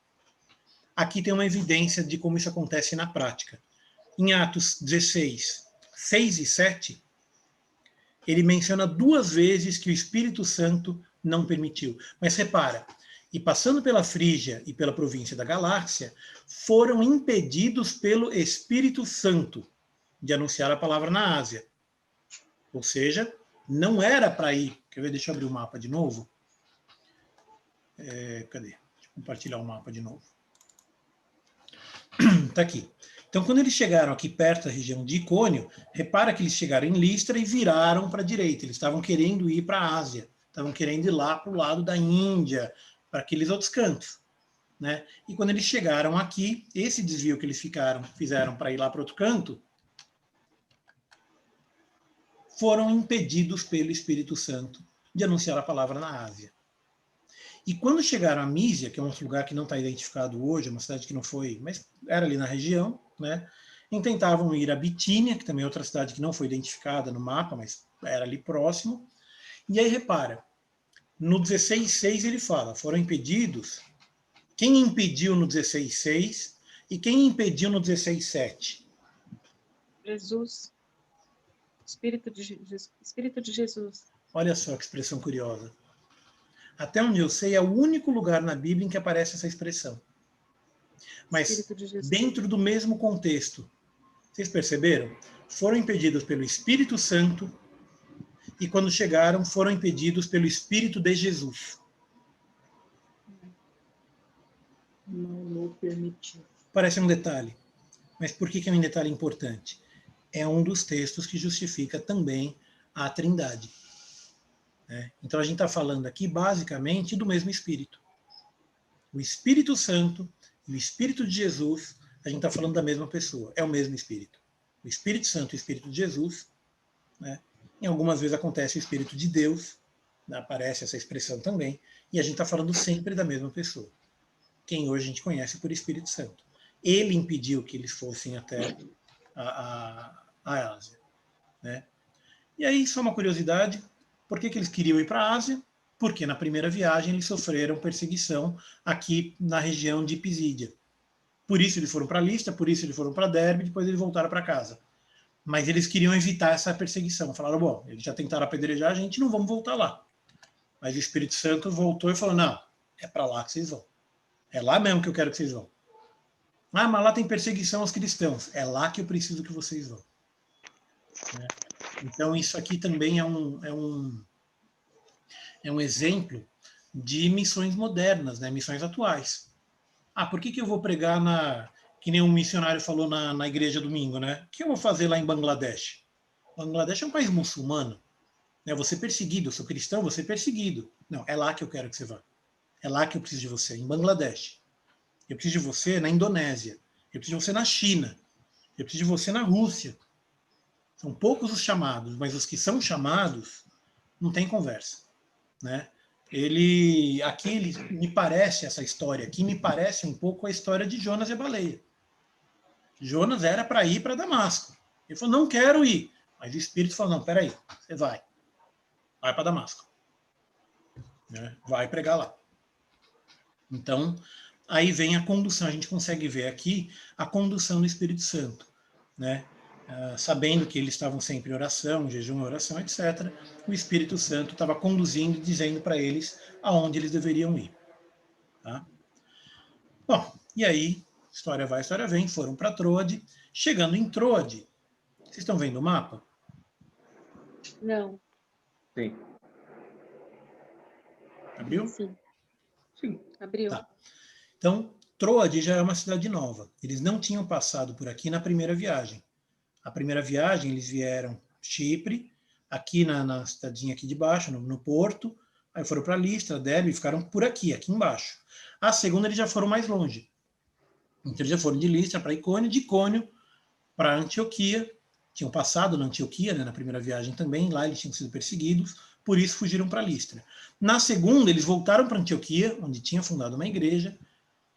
Aqui tem uma evidência de como isso acontece na prática. Em Atos 16, 6 e 7, ele menciona 2 vezes que o Espírito Santo não permitiu. Mas repara, e passando pela Frígia e pela província da Galácia, foram impedidos pelo Espírito Santo de anunciar a palavra na Ásia. Ou seja, não era para ir. Quer ver? Deixa eu abrir o mapa de novo. Cadê? Deixa eu compartilhar o mapa de novo. Está aqui. Então, quando eles chegaram aqui perto da região de Icônio, repara que eles chegaram em Listra e viraram para a direita. Eles estavam querendo ir para a Ásia. Estavam querendo ir lá para o lado da Índia, para aqueles outros cantos. né? E quando eles chegaram aqui, esse desvio que eles fizeram para ir lá para outro canto, foram impedidos pelo Espírito Santo de anunciar a palavra na Ásia. E quando chegaram a Mísia, que é um lugar que não está identificado hoje, uma cidade que não foi, mas era ali na região, né? E tentavam ir a Bitínia, que também é outra cidade que não foi identificada no mapa, mas era ali próximo. E aí, repara, no 16:6 ele fala, foram impedidos. Quem impediu no 16:6 e quem impediu no 16:7? Jesus. Espírito de Jesus. Olha só que expressão curiosa. Até onde eu sei, é o único lugar na Bíblia em que aparece essa expressão. Mas Espírito de Jesus. dentro do mesmo contexto. Vocês perceberam? Foram impedidos pelo Espírito Santo e quando chegaram foram impedidos pelo Espírito de Jesus. Não permitiu. Parece um detalhe, mas por que é um detalhe importante? É um dos textos que justifica também a Trindade. Então a gente está falando aqui basicamente do mesmo Espírito. O Espírito Santo e o Espírito de Jesus, a gente está falando da mesma pessoa, é o mesmo Espírito. O Espírito Santo e o Espírito de Jesus, né? Em algumas vezes acontece o Espírito de Deus, né? Aparece essa expressão também, e a gente está falando sempre da mesma pessoa. Quem hoje a gente conhece por Espírito Santo. Ele impediu que eles fossem até a Ásia. Né? E aí, só uma curiosidade, por que eles queriam ir para a Ásia? Porque na primeira viagem eles sofreram perseguição aqui na região de Pisídia. Por isso eles foram para Listra, por isso eles foram para Derbe, depois eles voltaram para casa. Mas eles queriam evitar essa perseguição. Falaram, bom, eles já tentaram apedrejar a gente, não vamos voltar lá. Mas o Espírito Santo voltou e falou, não, é para lá que vocês vão. É lá mesmo que eu quero que vocês vão. Ah, mas lá tem perseguição aos cristãos. É lá que eu preciso que vocês vão. Né? Então, isso aqui também é um exemplo de missões modernas, né? Missões atuais. Ah, por que eu vou pregar que nem um missionário falou na igreja domingo, né? O que eu vou fazer lá em Bangladesh? Bangladesh é um país muçulmano. Né? Vou ser perseguido, eu sou cristão, vou ser perseguido. Não, é lá que eu quero que você vá. É lá que eu preciso de você, em Bangladesh. Eu preciso de você na Indonésia. Eu preciso de você na China. Eu preciso de você na Rússia. São poucos os chamados, mas os que são chamados, não tem conversa. Né? Aqui me parece, essa história aqui, me parece um pouco a história de Jonas e a baleia. Jonas era para ir para Damasco. Ele falou, não quero ir. Mas o Espírito falou, não, peraí, você vai. Vai para Damasco. Né? Vai pregar lá. Então, aí vem a condução. A gente consegue ver aqui a condução do Espírito Santo. Né? Sabendo que eles estavam sempre em oração, jejum, oração, etc., o Espírito Santo estava conduzindo e dizendo para eles aonde eles deveriam ir. Tá? Bom, e aí, história vai, história vem, foram para Troade. Chegando em Troade, vocês estão vendo o mapa? Não. Sim. Abriu? Sim. Sim. Abriu. Tá. Então, Troade já é uma cidade nova. Eles não tinham passado por aqui na primeira viagem. A primeira viagem, eles vieram Chipre, aqui na cidadinha aqui de baixo, no porto, aí foram para Listra, Derbe, e ficaram por aqui embaixo. A segunda, eles já foram mais longe. Então, eles já foram de Listra para Icônio, de Icônio para Antioquia, tinham passado na Antioquia, né, na primeira viagem também, lá eles tinham sido perseguidos, por isso fugiram para Listra. Na segunda, eles voltaram para Antioquia, onde tinha fundado uma igreja,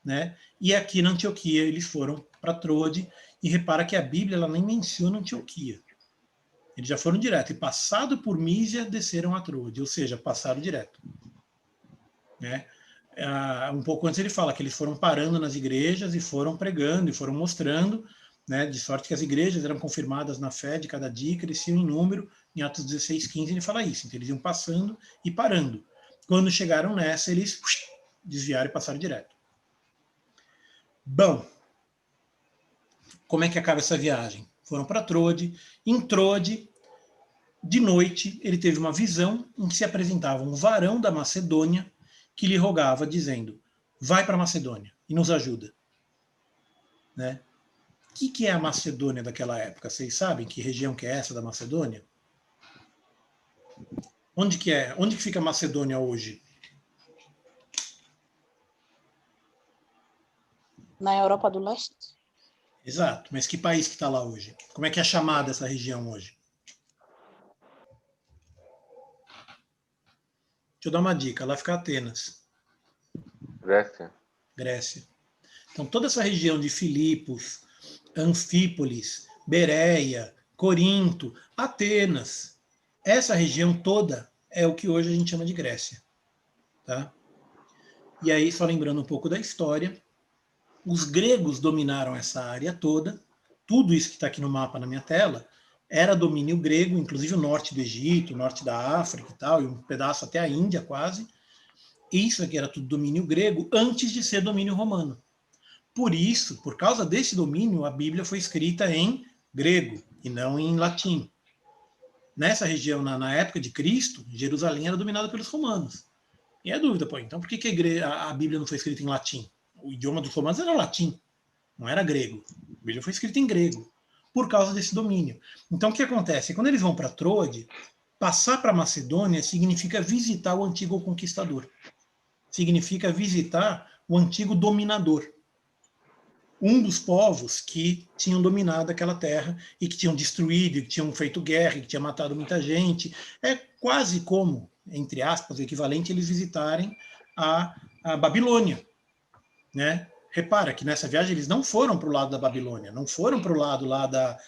né, e aqui na Antioquia eles foram para Troade, e repara que a Bíblia ela nem menciona Antioquia. Eles já foram direto, e passado por Mísia, desceram a Troade, ou seja, passaram direto. Né? Um pouco antes ele fala que eles foram parando nas igrejas e foram pregando, e foram mostrando, né, de sorte que as igrejas eram confirmadas na fé de cada dia, cresciam em número. Em Atos 16:15 ele fala isso, então eles iam passando e parando. Quando chegaram nessa, eles desviaram e passaram direto. Bom, como é que acaba essa viagem? Foram para Troade. Em Troade, de noite, ele teve uma visão em que se apresentava um varão da Macedônia que lhe rogava, dizendo, vai para a Macedônia e nos ajuda. Né? O que é a Macedônia daquela época? Vocês sabem que região que é essa da Macedônia? Onde que é? Onde que fica a Macedônia hoje? Na Europa do Leste? Exato. Mas que país que está lá hoje? Como é que é chamada essa região hoje? Deixa eu dar uma dica. Lá fica Atenas, Grécia. Grécia. Então, toda essa região de Filipos, Anfípolis, Bereia, Corinto, Atenas, essa região toda é o que hoje a gente chama de Grécia. Tá? E aí, só lembrando um pouco da história, os gregos dominaram essa área toda, tudo isso que está aqui no mapa na minha tela, era domínio grego, inclusive o norte do Egito, o norte da África e tal, e um pedaço até a Índia quase. Isso aqui era tudo domínio grego antes de ser domínio romano. Por isso, por causa desse domínio, a Bíblia foi escrita em grego e não em latim. Nessa região, na época de Cristo, Jerusalém era dominada pelos romanos. E é dúvida, pô, então por que a Bíblia não foi escrita em latim? O idioma dos romanos era latim, não era grego. A Bíblia foi escrita em grego, por causa desse domínio. Então o que acontece? Quando eles vão para Troade, passar para Macedônia significa visitar o antigo conquistador. Significa visitar o antigo dominador. Um dos povos que tinham dominado aquela terra e que tinham destruído, que tinham feito guerra, que tinha matado muita gente. É quase como, entre aspas, o equivalente eles visitarem a Babilônia. Né? Repara que nessa viagem eles não foram para o lado da Babilônia, não foram para o lado lá da...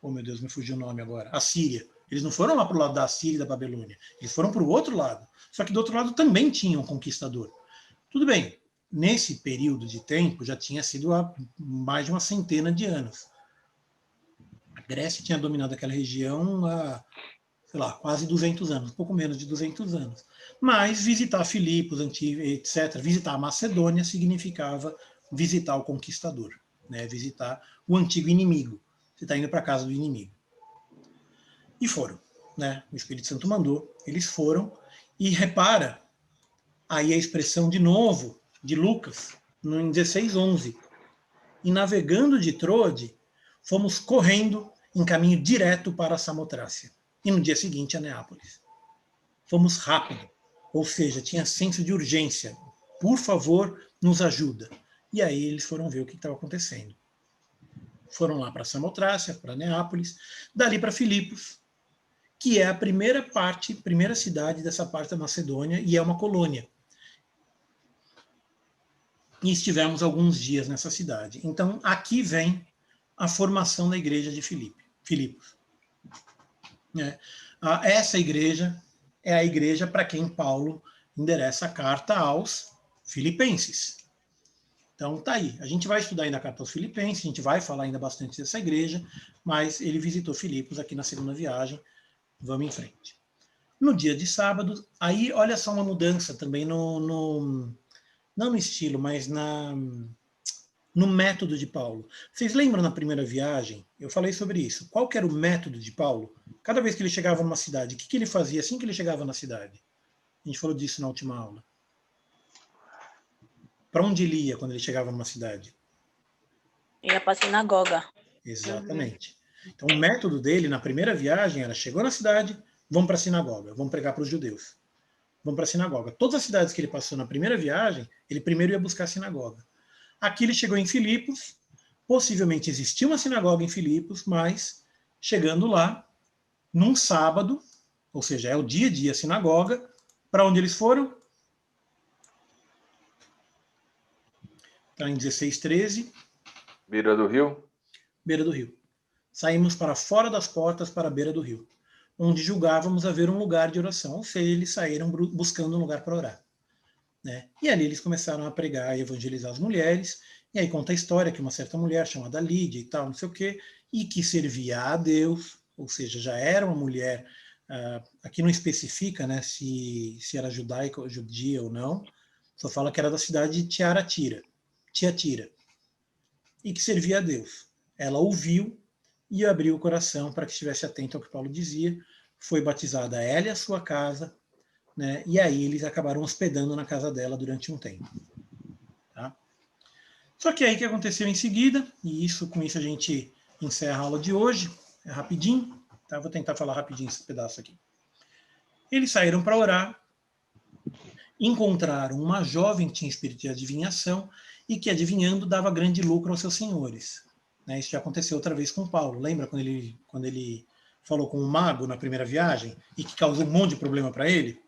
Oh, meu Deus, me fugiu o nome agora. Assíria. Eles não foram lá para o lado da Assíria e da Babilônia. Eles foram para o outro lado. Só que do outro lado também tinha um conquistador. Tudo bem. Nesse período de tempo, já tinha sido há mais de uma centena de anos. A Grécia tinha dominado aquela região há, sei lá, quase 200 anos, um pouco menos de 200 anos. Mas visitar Filipos, etc., visitar a Macedônia significava visitar o conquistador, né? Visitar o antigo inimigo. Você está indo para a casa do inimigo. E foram. Né? O Espírito Santo mandou, eles foram. E repara, aí a expressão de novo, de Lucas, no 16:11. E navegando de Troade, fomos correndo em caminho direto para a Samotrácia. E no dia seguinte a Neápolis. Fomos rápido, ou seja, tinha senso de urgência. Por favor, nos ajuda. E aí eles foram ver o que estava acontecendo. Foram lá para Samotrácia, para Neápolis, dali para Filipos, que é a primeira cidade dessa parte da Macedônia, e é uma colônia. E estivemos alguns dias nessa cidade. Então, aqui vem a formação da igreja de Filipos. Essa igreja é a igreja para quem Paulo endereça a carta aos filipenses. Então, tá aí. A gente vai estudar ainda a carta aos filipenses, a gente vai falar ainda bastante dessa igreja, mas ele visitou Filipos aqui na segunda viagem. Vamos em frente. No dia de sábado, aí olha só uma mudança também não no estilo, mas no método de Paulo. Vocês lembram na primeira viagem? Eu falei sobre isso. Qual que era o método de Paulo? Cada vez que ele chegava numa cidade, o que ele fazia assim que ele chegava na cidade? A gente falou disso na última aula. Para onde ele ia quando ele chegava numa cidade? Ia para a sinagoga. Exatamente. Então o método dele na primeira viagem era: chegou na cidade, vamos para a sinagoga, vamos pregar para os judeus. Vamos para a sinagoga. Todas as cidades que ele passou na primeira viagem, ele primeiro ia buscar a sinagoga. Aqui ele chegou em Filipos, possivelmente existia uma sinagoga em Filipos, mas chegando lá, num sábado, ou seja, é o dia a dia sinagoga, para onde eles foram? Está em 16:13. Beira do rio? Beira do rio. Saímos para fora das portas para a beira do rio, onde julgávamos haver um lugar de oração, ou seja, eles saíram buscando um lugar para orar. Né? E ali eles começaram a pregar e evangelizar as mulheres, e aí conta a história que uma certa mulher chamada Lídia e tal, não sei o quê, e que servia a Deus, ou seja, já era uma mulher, aqui não especifica, né, se era judaica ou judia ou não, só fala que era da cidade de Tiatira, e que servia a Deus. Ela ouviu e abriu o coração para que estivesse atento ao que Paulo dizia, foi batizada ela e a sua casa, né? E aí eles acabaram hospedando na casa dela durante um tempo. Tá? Só que aí o que aconteceu em seguida, e com isso a gente encerra a aula de hoje, é rapidinho, tá? Vou tentar falar rapidinho esse pedaço aqui. Eles saíram para orar, encontraram uma jovem que tinha espírito de adivinhação e que, adivinhando, dava grande lucro aos seus senhores. Né? Isso já aconteceu outra vez com Paulo. Lembra quando ele falou com um mago na primeira viagem e que causou um monte de problema para ele?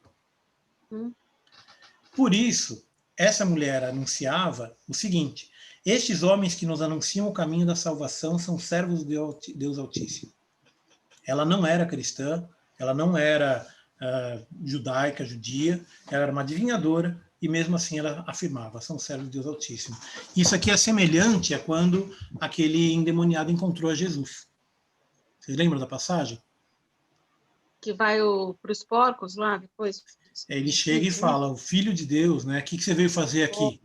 Por isso, essa mulher anunciava o seguinte: estes homens que nos anunciam o caminho da salvação são servos de Deus Altíssimo. Ela não era cristã, ela não era judaica, judia, ela era uma adivinhadora, e mesmo assim ela afirmava, são servos de Deus Altíssimo. Isso aqui é semelhante a quando aquele endemoniado encontrou a Jesus. Vocês lembram da passagem? Que vai para os porcos lá depois? Ele chega e fala, o Filho de Deus, né? O que você veio fazer aqui?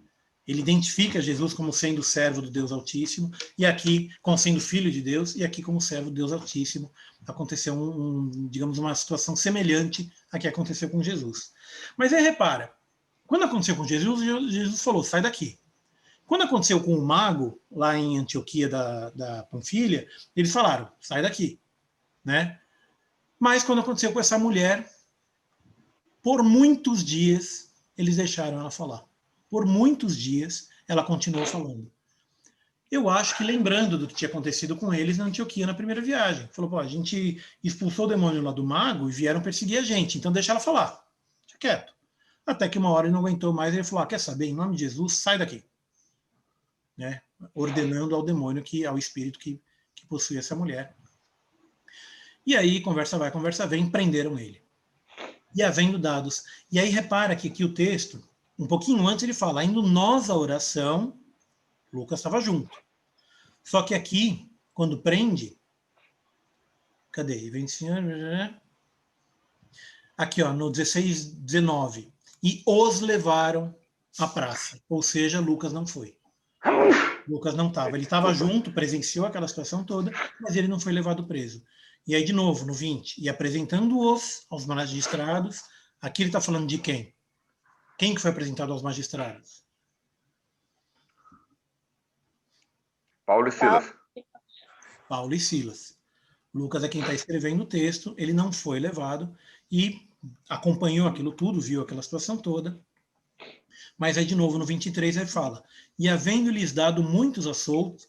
Ele identifica Jesus como sendo servo do Deus Altíssimo, e aqui como sendo filho de Deus, e aqui como servo do Deus Altíssimo. Aconteceu digamos, uma situação semelhante à que aconteceu com Jesus. Mas aí repara, quando aconteceu com Jesus, Jesus falou, sai daqui. Quando aconteceu com o mago, lá em Antioquia da Panfilha, eles falaram, sai daqui. Né? Mas quando aconteceu com essa mulher, por muitos dias, eles deixaram ela falar. Por muitos dias, ela continuou falando. Eu acho que lembrando do que tinha acontecido com eles na Antioquia na primeira viagem. Falou, pô, a gente expulsou o demônio lá do mago e vieram perseguir a gente, então deixa ela falar. Deixa quieto. Até que uma hora ele não aguentou mais, ele falou, quer saber, em nome de Jesus, sai daqui. Né? Ordenando ao demônio, ao espírito que possui essa mulher. E aí, conversa vai, conversa vem, prenderam ele. E havendo dados. E aí repara que aqui o texto, um pouquinho antes ele fala, indo nós à oração, Lucas estava junto. Só que aqui, quando prende, cadê? Vem Senhor, aqui ó, no 16, 19, e os levaram à praça. Ou seja, Lucas não foi. Lucas não estava. Ele estava junto, presenciou aquela situação toda, mas ele não foi levado preso. E aí, de novo, no 20, e apresentando-os aos magistrados, aqui ele está falando de quem? Quem que foi apresentado aos magistrados? Paulo e Silas. Paulo e Silas. Lucas é quem está escrevendo o texto, ele não foi levado e acompanhou aquilo tudo, viu aquela situação toda. Mas aí, de novo, no 23, ele fala, e havendo-lhes dado muitos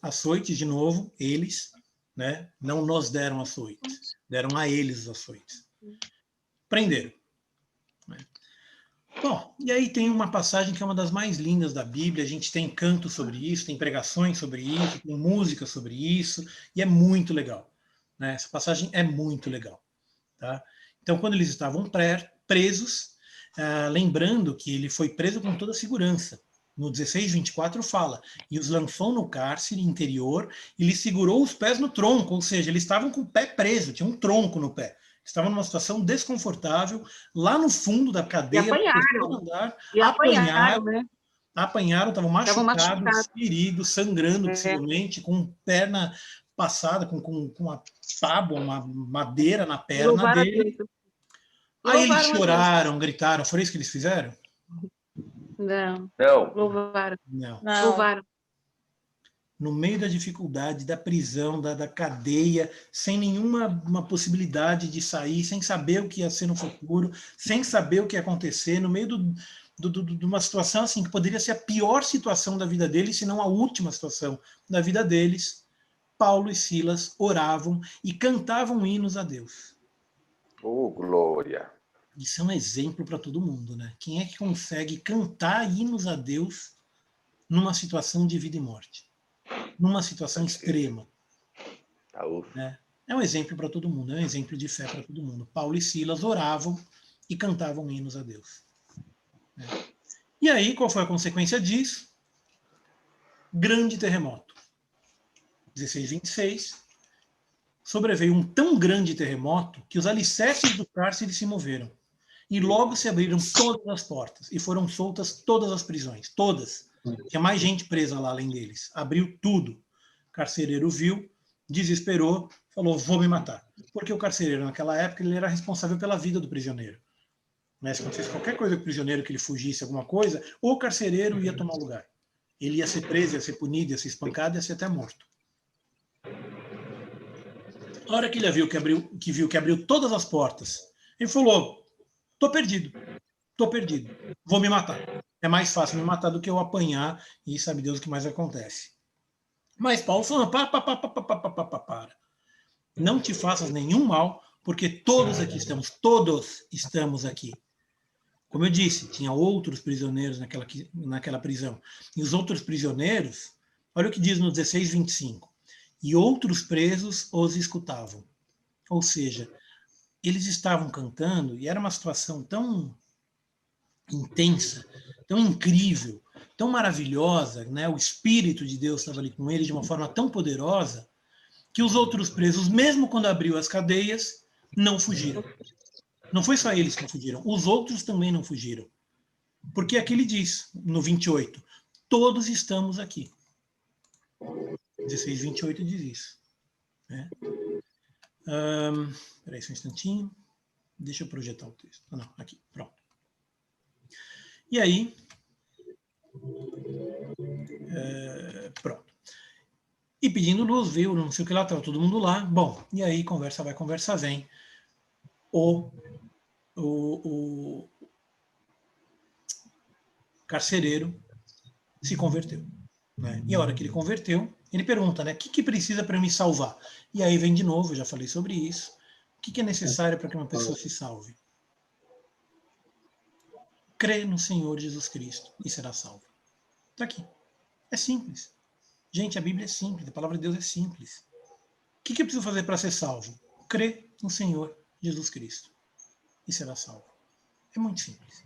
açoites, de novo, eles, né, não nos deram açoites, deram a eles os açoites. Prenderam. Né? Bom, e aí tem uma passagem que é uma das mais lindas da Bíblia, a gente tem canto sobre isso, tem pregações sobre isso, tem música sobre isso, e é muito legal. Né? Essa passagem é muito legal. Tá? Então, quando eles estavam presos, lembrando que ele foi preso com toda a segurança. No 16:24 fala, e os lançou no cárcere interior e lhe segurou os pés no tronco, ou seja, eles estavam com o pé preso, tinha um tronco no pé. Estavam numa situação desconfortável, lá no fundo da cadeia. E apanharam, né? Apanharam, estavam machucados, feridos, sangrando possivelmente, com perna passada, com uma tábua, uma madeira na perna dele. Aí eles choraram, gritaram. Foi isso que eles fizeram? Não. Louvaram. Não. Louvaram. No meio da dificuldade, da prisão, da cadeia, sem nenhuma possibilidade de sair, sem saber o que ia ser no futuro, sem saber o que ia acontecer, no meio de uma situação assim que poderia ser a pior situação da vida deles, se não a última situação da vida deles, Paulo e Silas oravam e cantavam hinos a Deus. Oh, glória! Isso é um exemplo para todo mundo, né? Quem é que consegue cantar hinos a Deus numa situação de vida e morte? Numa situação extrema. Né? É um exemplo para todo mundo, é um exemplo de fé para todo mundo. Paulo e Silas oravam e cantavam hinos a Deus. Né? E aí, qual foi a consequência disso? Grande terremoto. 16:26, sobreveio um tão grande terremoto que os alicerces do cárcere se moveram. E logo se abriram todas as portas e foram soltas todas as prisões, todas. Tinha mais gente presa lá além deles. Abriu tudo. O carcereiro viu, desesperou, falou, vou me matar. Porque o carcereiro, naquela época, ele era responsável pela vida do prisioneiro. Mas se acontecesse qualquer coisa com o prisioneiro, que ele fugisse, alguma coisa, o carcereiro ia tomar o lugar. Ele ia ser preso, ia ser punido, ia ser espancado, ia ser até morto. A hora que ele viu que abriu todas as portas, ele falou, tô perdido. estou perdido, vou me matar. É mais fácil me matar do que eu apanhar, e sabe Deus o que mais acontece. Mas Paulo falou, para. Não te faças nenhum mal, porque todos estamos aqui. Como eu disse, tinha outros prisioneiros naquela prisão. E os outros prisioneiros, olha o que diz no 16:25. E outros presos os escutavam. Ou seja, eles estavam cantando e era uma situação tão intensa, tão incrível, tão maravilhosa, né? O Espírito de Deus estava ali com eles de uma forma tão poderosa que os outros presos, mesmo quando abriu as cadeias, não fugiram. Não foi só eles que não fugiram, os outros também não fugiram. Porque aqui ele diz, no 28, todos estamos aqui. 16:28 diz isso. Né? Espera aí só um instantinho. Deixa eu projetar o texto. Não, aqui, pronto. E aí, pronto. E pedindo luz, viu, não sei o que lá, estava todo mundo lá. Bom, e aí conversa vai, conversa vem. O carcereiro se converteu. Né? E a hora que ele converteu, ele pergunta, né, o que precisa para me salvar? E aí vem de novo, eu já falei sobre isso. O que é necessário para que uma pessoa se salve? Crê no Senhor Jesus Cristo e será salvo. Está aqui. É simples. Gente, a Bíblia é simples, a palavra de Deus é simples. O que eu preciso fazer para ser salvo? Crê no Senhor Jesus Cristo e será salvo. É muito simples.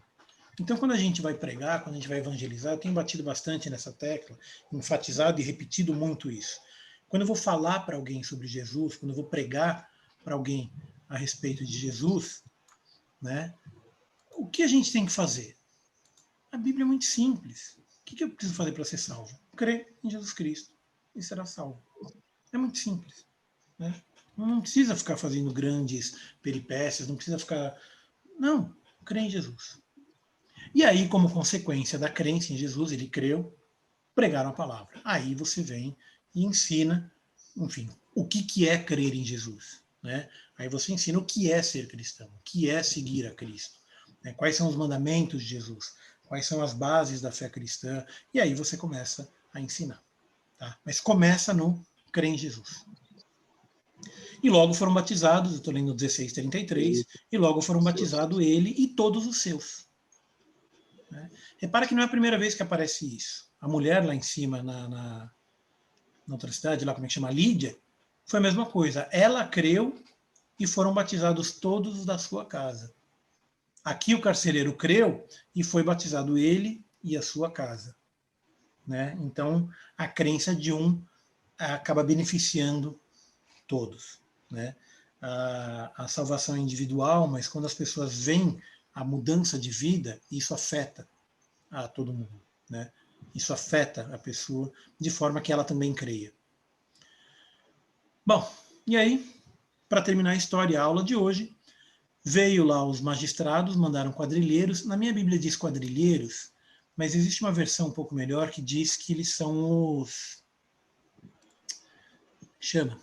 Então, quando a gente vai pregar, quando a gente vai evangelizar, eu tenho batido bastante nessa tecla, enfatizado e repetido muito isso. Quando eu vou falar para alguém sobre Jesus, quando eu vou pregar para alguém a respeito de Jesus, né, o que a gente tem que fazer? A Bíblia é muito simples. O que eu preciso fazer para ser salvo? Crer em Jesus Cristo e será salvo. É muito simples. Né? Não precisa ficar fazendo grandes peripécias, não precisa ficar... Não, crê em Jesus. E aí, como consequência da crença em Jesus, ele creu, pregaram a palavra. Aí você vem e ensina, enfim, o que é crer em Jesus. Né? Aí você ensina o que é ser cristão, o que é seguir a Cristo. Né? Quais são os mandamentos de Jesus, quais são as bases da fé cristã, e aí você começa a ensinar. Tá? Mas começa no crer em Jesus. E logo foram batizados, eu estou lendo 16:33, e logo foram batizados ele e todos os seus. Né? Repara que não é a primeira vez que aparece isso. A mulher lá em cima, na outra cidade, lá como é que chama? Lídia, foi a mesma coisa. Ela creu e foram batizados todos da sua casa. Aqui o carcereiro creu e foi batizado ele e a sua casa. Né? Então, a crença de um acaba beneficiando todos. Né? A salvação é individual, mas quando as pessoas veem a mudança de vida, isso afeta a todo mundo. Né? Isso afeta a pessoa de forma que ela também creia. Bom, e aí, para terminar a história, a aula de hoje, veio lá os magistrados, mandaram quadrilheiros. Na minha Bíblia diz quadrilheiros, mas existe uma versão um pouco melhor que diz que eles são os... Chama.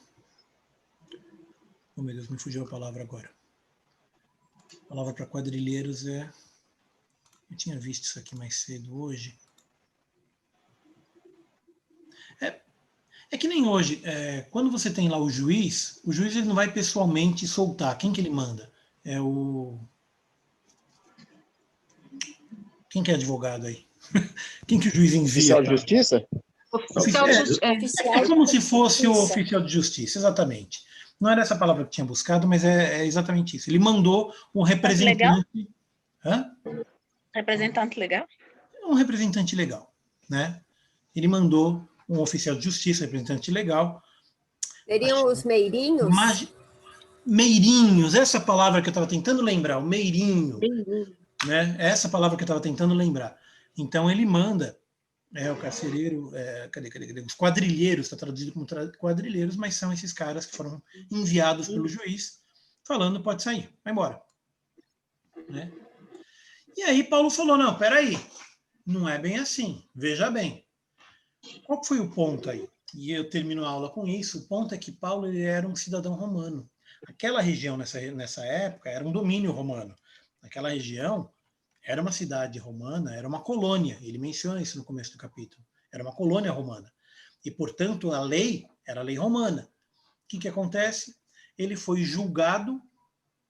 Oh, meu Deus, me fugiu a palavra agora. A palavra para quadrilheiros é... Eu tinha visto isso aqui mais cedo hoje. É que nem hoje, quando você tem lá o juiz ele não vai pessoalmente soltar. Quem que ele manda? É o... Quem que é advogado aí? Quem que o juiz envia? Oficial de justiça? Oficial de justiça. É como se fosse o oficial de justiça, exatamente. Não era essa palavra que eu tinha buscado, mas é exatamente isso. Ele mandou um representante... Legal? Hã? Representante legal? Um representante legal, né? Ele mandou um oficial de justiça, representante legal. Seriam os meirinhos? Meirinhos, essa palavra que eu estava tentando lembrar, o meirinho. Né? Essa palavra que eu estava tentando lembrar. Então ele manda o carcereiro, cadê? Os quadrilheiros, está traduzido como quadrilheiros, mas são esses caras que foram enviados pelo juiz, falando, pode sair, vai embora. Né? E aí Paulo falou, não, peraí, não é bem assim, veja bem. Qual foi o ponto aí? E eu termino a aula com isso. O ponto é que Paulo ele era um cidadão romano. Aquela região, nessa época, era um domínio romano. Aquela região era uma cidade romana, era uma colônia. Ele menciona isso no começo do capítulo. Era uma colônia romana. E, portanto, a lei era a lei romana. O que acontece? Ele foi julgado,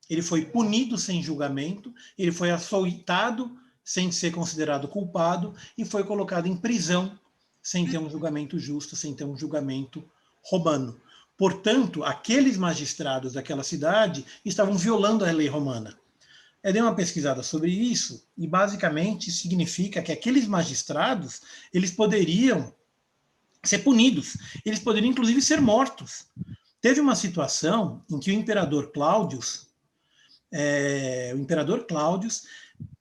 ele foi punido sem julgamento, ele foi açoitado sem ser considerado culpado e foi colocado em prisão sem ter um julgamento justo, sem ter um julgamento romano. Portanto, aqueles magistrados daquela cidade estavam violando a lei romana. Eu dei uma pesquisada sobre isso e, basicamente, significa que aqueles magistrados, eles poderiam ser punidos, eles poderiam, inclusive, ser mortos. Teve uma situação em que o imperador Cláudius,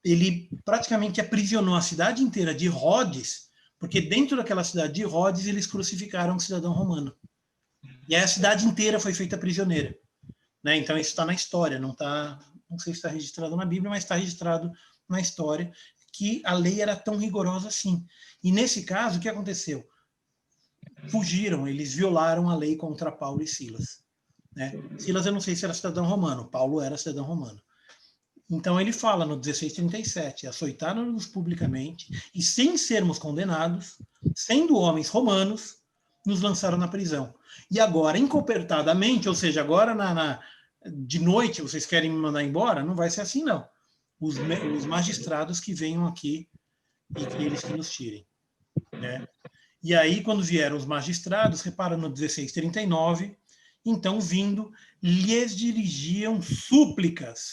ele praticamente aprisionou a cidade inteira de Rhodes, porque dentro daquela cidade de Rhodes eles crucificaram um cidadão romano. E aí a cidade inteira foi feita prisioneira. Né? Então isso está na história, não sei se está registrado na Bíblia, mas está registrado na história que a lei era tão rigorosa assim. E nesse caso, o que aconteceu? Fugiram, eles violaram a lei contra Paulo e Silas. Né? Silas, eu não sei se era cidadão romano, Paulo era cidadão romano. Então ele fala no 16:37, açoitaram-nos publicamente e sem sermos condenados, sendo homens romanos, nos lançaram na prisão. E agora, encobertadamente, ou seja, agora de noite vocês querem me mandar embora? Não vai ser assim, não. Os magistrados que venham aqui e que eles que nos tirem. Né? E aí, quando vieram os magistrados, repara no 16:39, então, vindo, lhes dirigiam súplicas.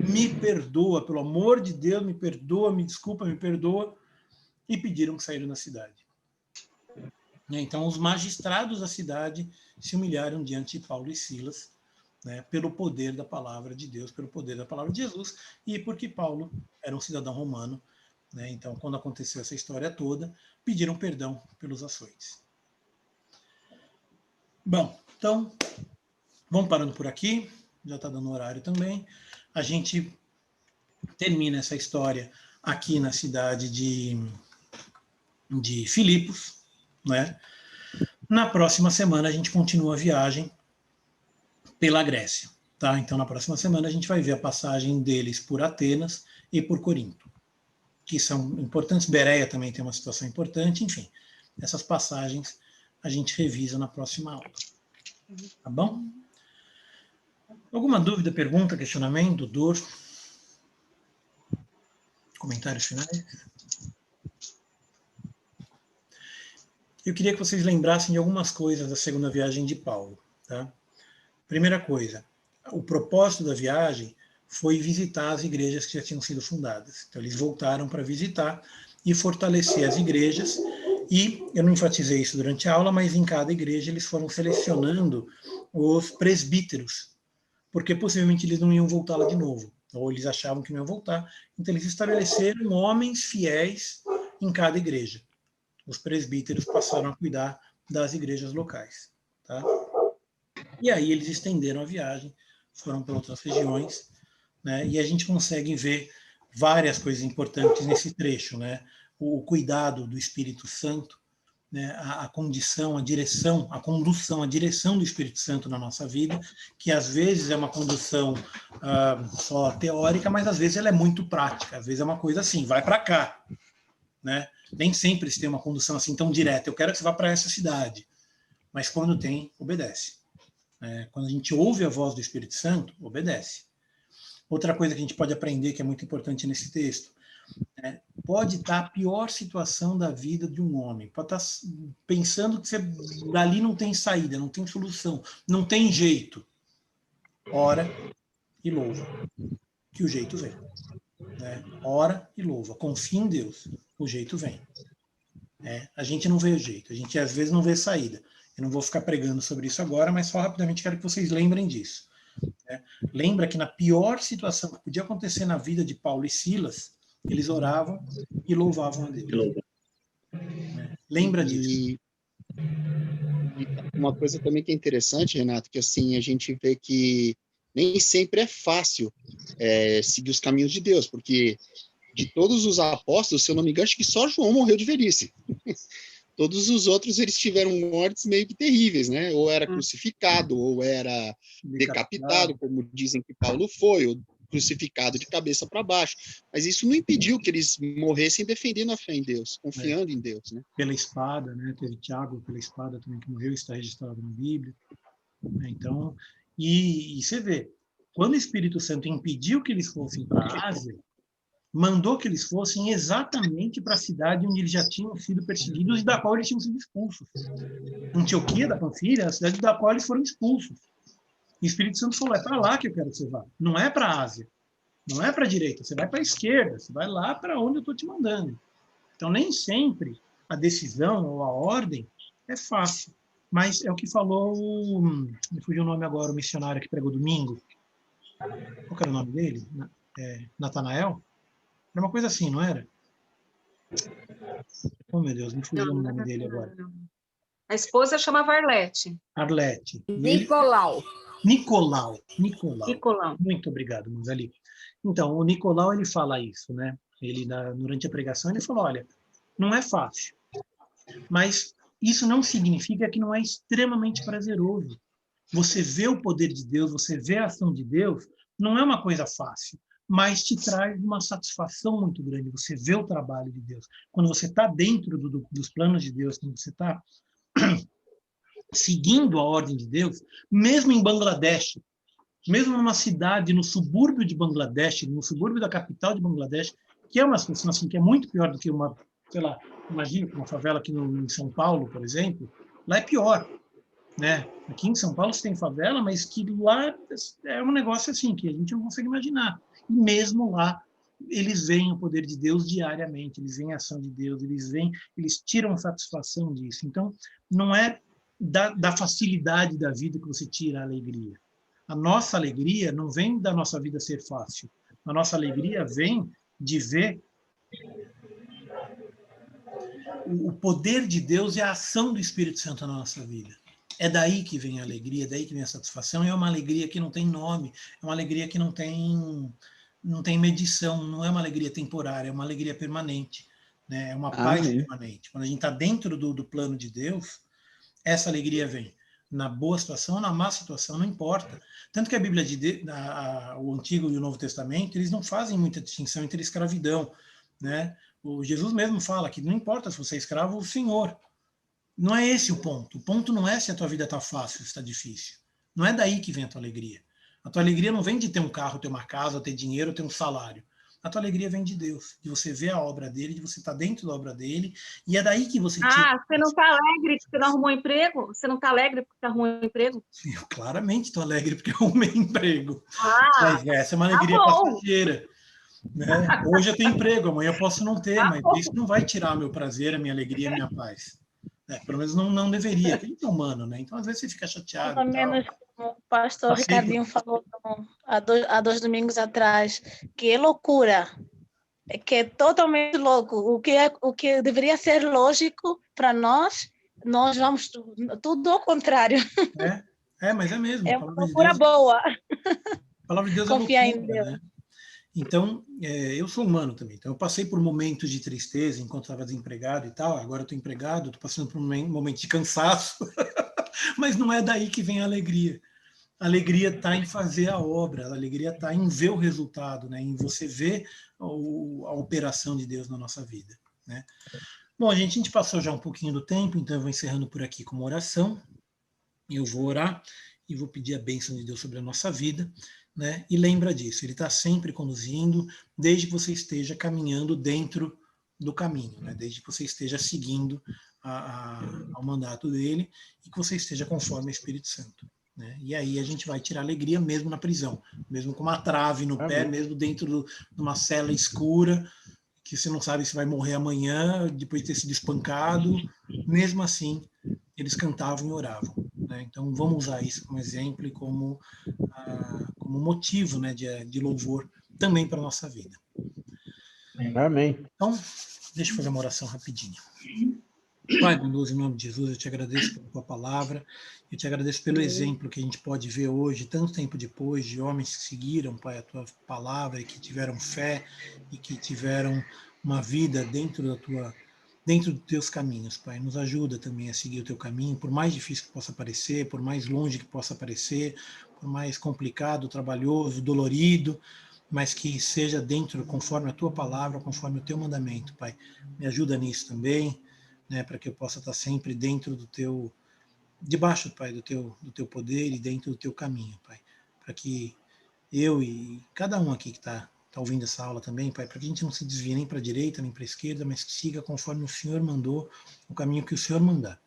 Me perdoa, pelo amor de Deus, me perdoa, me desculpa, me perdoa. E pediram que saíram da cidade. Então, os magistrados da cidade se humilharam diante de Paulo e Silas, né, pelo poder da palavra de Deus, pelo poder da palavra de Jesus, e porque Paulo era um cidadão romano. Né, então, quando aconteceu essa história toda, pediram perdão pelos açoites. Bom, então, vamos parando por aqui, já está dando horário também. A gente termina essa história aqui na cidade de Filipos, né? Na próxima semana a gente continua a viagem pela Grécia, tá? Então, na próxima semana a gente vai ver a passagem deles por Atenas e por Corinto, que são importantes. Bereia também tem uma situação importante, enfim. Essas passagens a gente revisa na próxima aula. Tá bom? Alguma dúvida, pergunta, questionamento, dor? Comentários finais? Eu queria que vocês lembrassem de algumas coisas da segunda viagem de Paulo. Tá? Primeira coisa, o propósito da viagem foi visitar as igrejas que já tinham sido fundadas. Então, eles voltaram para visitar e fortalecer as igrejas. E eu não enfatizei isso durante a aula, mas em cada igreja eles foram selecionando os presbíteros, porque possivelmente eles não iam voltar lá de novo, ou eles achavam que não iam voltar. Então eles estabeleceram homens fiéis em cada igreja. Os presbíteros passaram a cuidar das igrejas locais. Tá? E aí eles estenderam a viagem, foram para outras regiões, né? E a gente consegue ver várias coisas importantes nesse trecho, né? O cuidado do Espírito Santo, né? A condição, a direção, a condução, a direção do Espírito Santo na nossa vida, que às vezes é uma condução só teórica, mas às vezes ela é muito prática, às vezes é uma coisa assim, vai para cá, né? Nem sempre se tem uma condução assim tão direta, eu quero que você vá para essa cidade, mas quando tem, obedece. Quando a gente ouve a voz do Espírito Santo, obedece. Outra coisa que a gente pode aprender, que é muito importante nesse texto, pode estar a pior situação da vida de um homem, pode estar pensando que dali não tem saída, não tem solução, não tem jeito. Ora e louva, que o jeito vem. Ora e louva, confia em Deus, o jeito vem. A gente não vê o jeito, a gente às vezes não vê saída. Eu não vou ficar pregando sobre isso agora, mas só rapidamente quero que vocês lembrem disso. Lembra que na pior situação que podia acontecer na vida de Paulo e Silas, eles oravam e louvavam a Deus. Lembra disso. E uma coisa também que é interessante, Renato, que assim, a gente vê que nem sempre é fácil seguir os caminhos de Deus, porque de todos os apóstolos, se eu não me engano, acho que só João morreu de velhice. Todos os outros, eles tiveram mortes meio que terríveis, né? Ou era crucificado, ou era decapitado, como dizem que Paulo foi, ou crucificado de cabeça para baixo. Mas isso não impediu que eles morressem defendendo a fé em Deus, confiando em Deus, né? Pela espada, né? Teve Tiago pela espada também que morreu, está registrado na Bíblia. Então, e você vê, quando o Espírito Santo impediu que eles fossem para a Ásia, mandou que eles fossem exatamente para a cidade onde eles já tinham sido perseguidos e da qual eles tinham sido expulsos. Antioquia da Panfilha, a cidade da qual eles foram expulsos. O Espírito Santo falou, é para lá que eu quero que você vá, não é para a Ásia, não é para a direita, você vai para a esquerda, você vai lá para onde eu estou te mandando. Então, nem sempre a decisão ou a ordem é fácil. Mas é o que falou, me fugiu o nome agora, o missionário que pregou domingo. Qual era o nome dele? Natanael? Era uma coisa assim, não era? Oh, meu Deus, me fugiu o nome dele agora. A esposa chamava Arlete. Arlete. Nicolau. Nicolau. Nicolau. Muito obrigado, Manzali. Então, o Nicolau, ele fala isso, né? Ele, durante a pregação, ele falou, olha, não é fácil, mas isso não significa que não é extremamente prazeroso. Você vê o poder de Deus, você vê a ação de Deus, não é uma coisa fácil, mas te traz uma satisfação muito grande. Você vê o trabalho de Deus. Quando você está dentro dos planos de Deus, quando você está seguindo a ordem de Deus, mesmo em Bangladesh, mesmo numa cidade no subúrbio de Bangladesh, no subúrbio da capital de Bangladesh, que é uma situação assim, que é muito pior do que uma, sei lá, imagina uma favela aqui em São Paulo, por exemplo, lá é pior, né? Aqui em São Paulo você tem favela, mas que lá é um negócio assim, que a gente não consegue imaginar. E mesmo lá, eles veem o poder de Deus diariamente, eles veem a ação de Deus, eles tiram satisfação disso. Então, não é da facilidade da vida que você tira a alegria. A nossa alegria não vem da nossa vida ser fácil. A nossa alegria vem de ver o poder de Deus e a ação do Espírito Santo na nossa vida. É daí que vem a alegria, é daí que vem a satisfação. E é uma alegria que não tem nome, é uma alegria que não tem medição, não é uma alegria temporária, é uma alegria permanente, né? É uma paz permanente. Quando a gente está dentro do plano de Deus, essa alegria vem. Na boa situação, na má situação, não importa. Tanto que a Bíblia, o Antigo e o Novo Testamento, eles não fazem muita distinção entre escravidão, né? O Jesus mesmo fala que não importa se você é escravo ou Senhor. Não é esse o ponto. O ponto não é se a tua vida está fácil, se está difícil. Não é daí que vem a tua alegria. A tua alegria não vem de ter um carro, ter uma casa, ter dinheiro, ter um salário. A tua alegria vem de Deus, de você ver a obra dele, de você estar dentro da obra dele, e é daí que você tira... Você não está alegre porque não arrumou emprego? Você não está alegre porque arrumou emprego? Eu claramente estou alegre porque arrumei emprego. Mas essa é uma alegria passageira. Né? Hoje eu tenho emprego, amanhã eu posso não ter, mas isso não vai tirar meu prazer, a minha alegria, a minha paz. Pelo menos não deveria, porque a gente é humano, né? Então às vezes você fica chateado. Pelo menos como o pastor Ricardinho falou há 2 domingos atrás, que é loucura, que é totalmente louco. O que deveria ser lógico para nós vamos tudo ao contrário. Mas é mesmo. É uma loucura boa. A palavra de Deus Confiar é loucura, em Deus. né? Então, eu sou humano também. Então, eu passei por momentos de tristeza enquanto estava desempregado e tal. Agora eu estou empregado, estou passando por um momento de cansaço. Mas não é daí que vem a alegria. A alegria está em fazer a obra. A alegria está em ver o resultado, né? Em você ver a operação de Deus na nossa vida, né? Bom, a gente passou já um pouquinho do tempo, então eu vou encerrando por aqui com uma oração. Eu vou orar e vou pedir a bênção de Deus sobre a nossa vida. Né? E lembra disso, ele está sempre conduzindo, desde que você esteja caminhando dentro do caminho, né? Desde que você esteja seguindo ao mandato dele e que você esteja conforme o Espírito Santo. Né? E aí a gente vai tirar alegria mesmo na prisão, mesmo com uma trave no pé, mesmo dentro de uma cela escura, que você não sabe se vai morrer amanhã, depois de ter sido espancado, mesmo assim, eles cantavam e oravam. Né? Então, vamos usar isso como exemplo e como motivo, né, de louvor também para a nossa vida. Amém. Então, deixa eu fazer uma oração rapidinho. Pai bondoso, em nome de Jesus, eu te agradeço pela tua palavra, eu te agradeço pelo exemplo que a gente pode ver hoje, tanto tempo depois, de homens que seguiram, Pai, a tua palavra e que tiveram fé e que tiveram uma vida dentro dos teus caminhos, Pai. Nos ajuda também a seguir o teu caminho, por mais difícil que possa parecer, por mais longe que possa parecer, por mais complicado, trabalhoso, dolorido, mas que seja dentro, conforme a tua palavra, conforme o teu mandamento, Pai. Me ajuda nisso também, né, para que eu possa estar sempre dentro do teu, debaixo, Pai, do teu poder e dentro do teu caminho, Pai. Para que eu e cada um aqui que está ouvindo essa aula também, Pai, para que a gente não se desvie nem para a direita, nem para a esquerda, mas que siga conforme o Senhor mandou, o caminho que o Senhor mandar.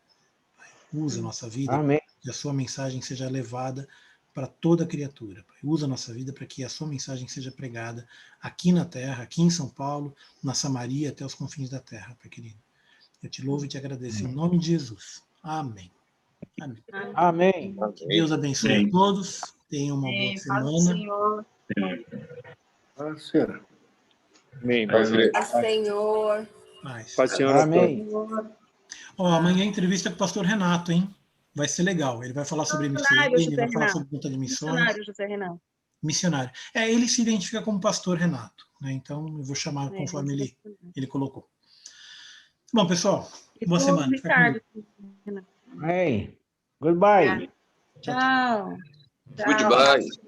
Pai, usa a nossa vida, Amém. que a sua mensagem seja levada para toda criatura. Pai. Usa a nossa vida para que a sua mensagem seja pregada aqui na terra, aqui em São Paulo, na Samaria, até os confins da terra, Pai querido. Eu te louvo e te agradeço em nome de Jesus. Amém. Amém. Amém. Que Deus abençoe a todos. Tenham uma boa Paz do semana. Senhor. Senhor. Amém. Paz, igreja. Paz, Senhor. Paz. Paz, Senhor, a todos. Amém. Ó, amanhã a entrevista com o pastor Renato, hein? Vai ser legal. Ele vai falar sobre Missionário, MCM, José vai falar Renato. sobre luta de missões. Missionário, José Renan. Missionário. Ele se identifica como pastor Renato, né? Então eu vou chamar conforme ele colocou. Bom, pessoal, boa semana. Fica com Ricardo. Deus. Amém. Goodbye. Tchau. Goodbye.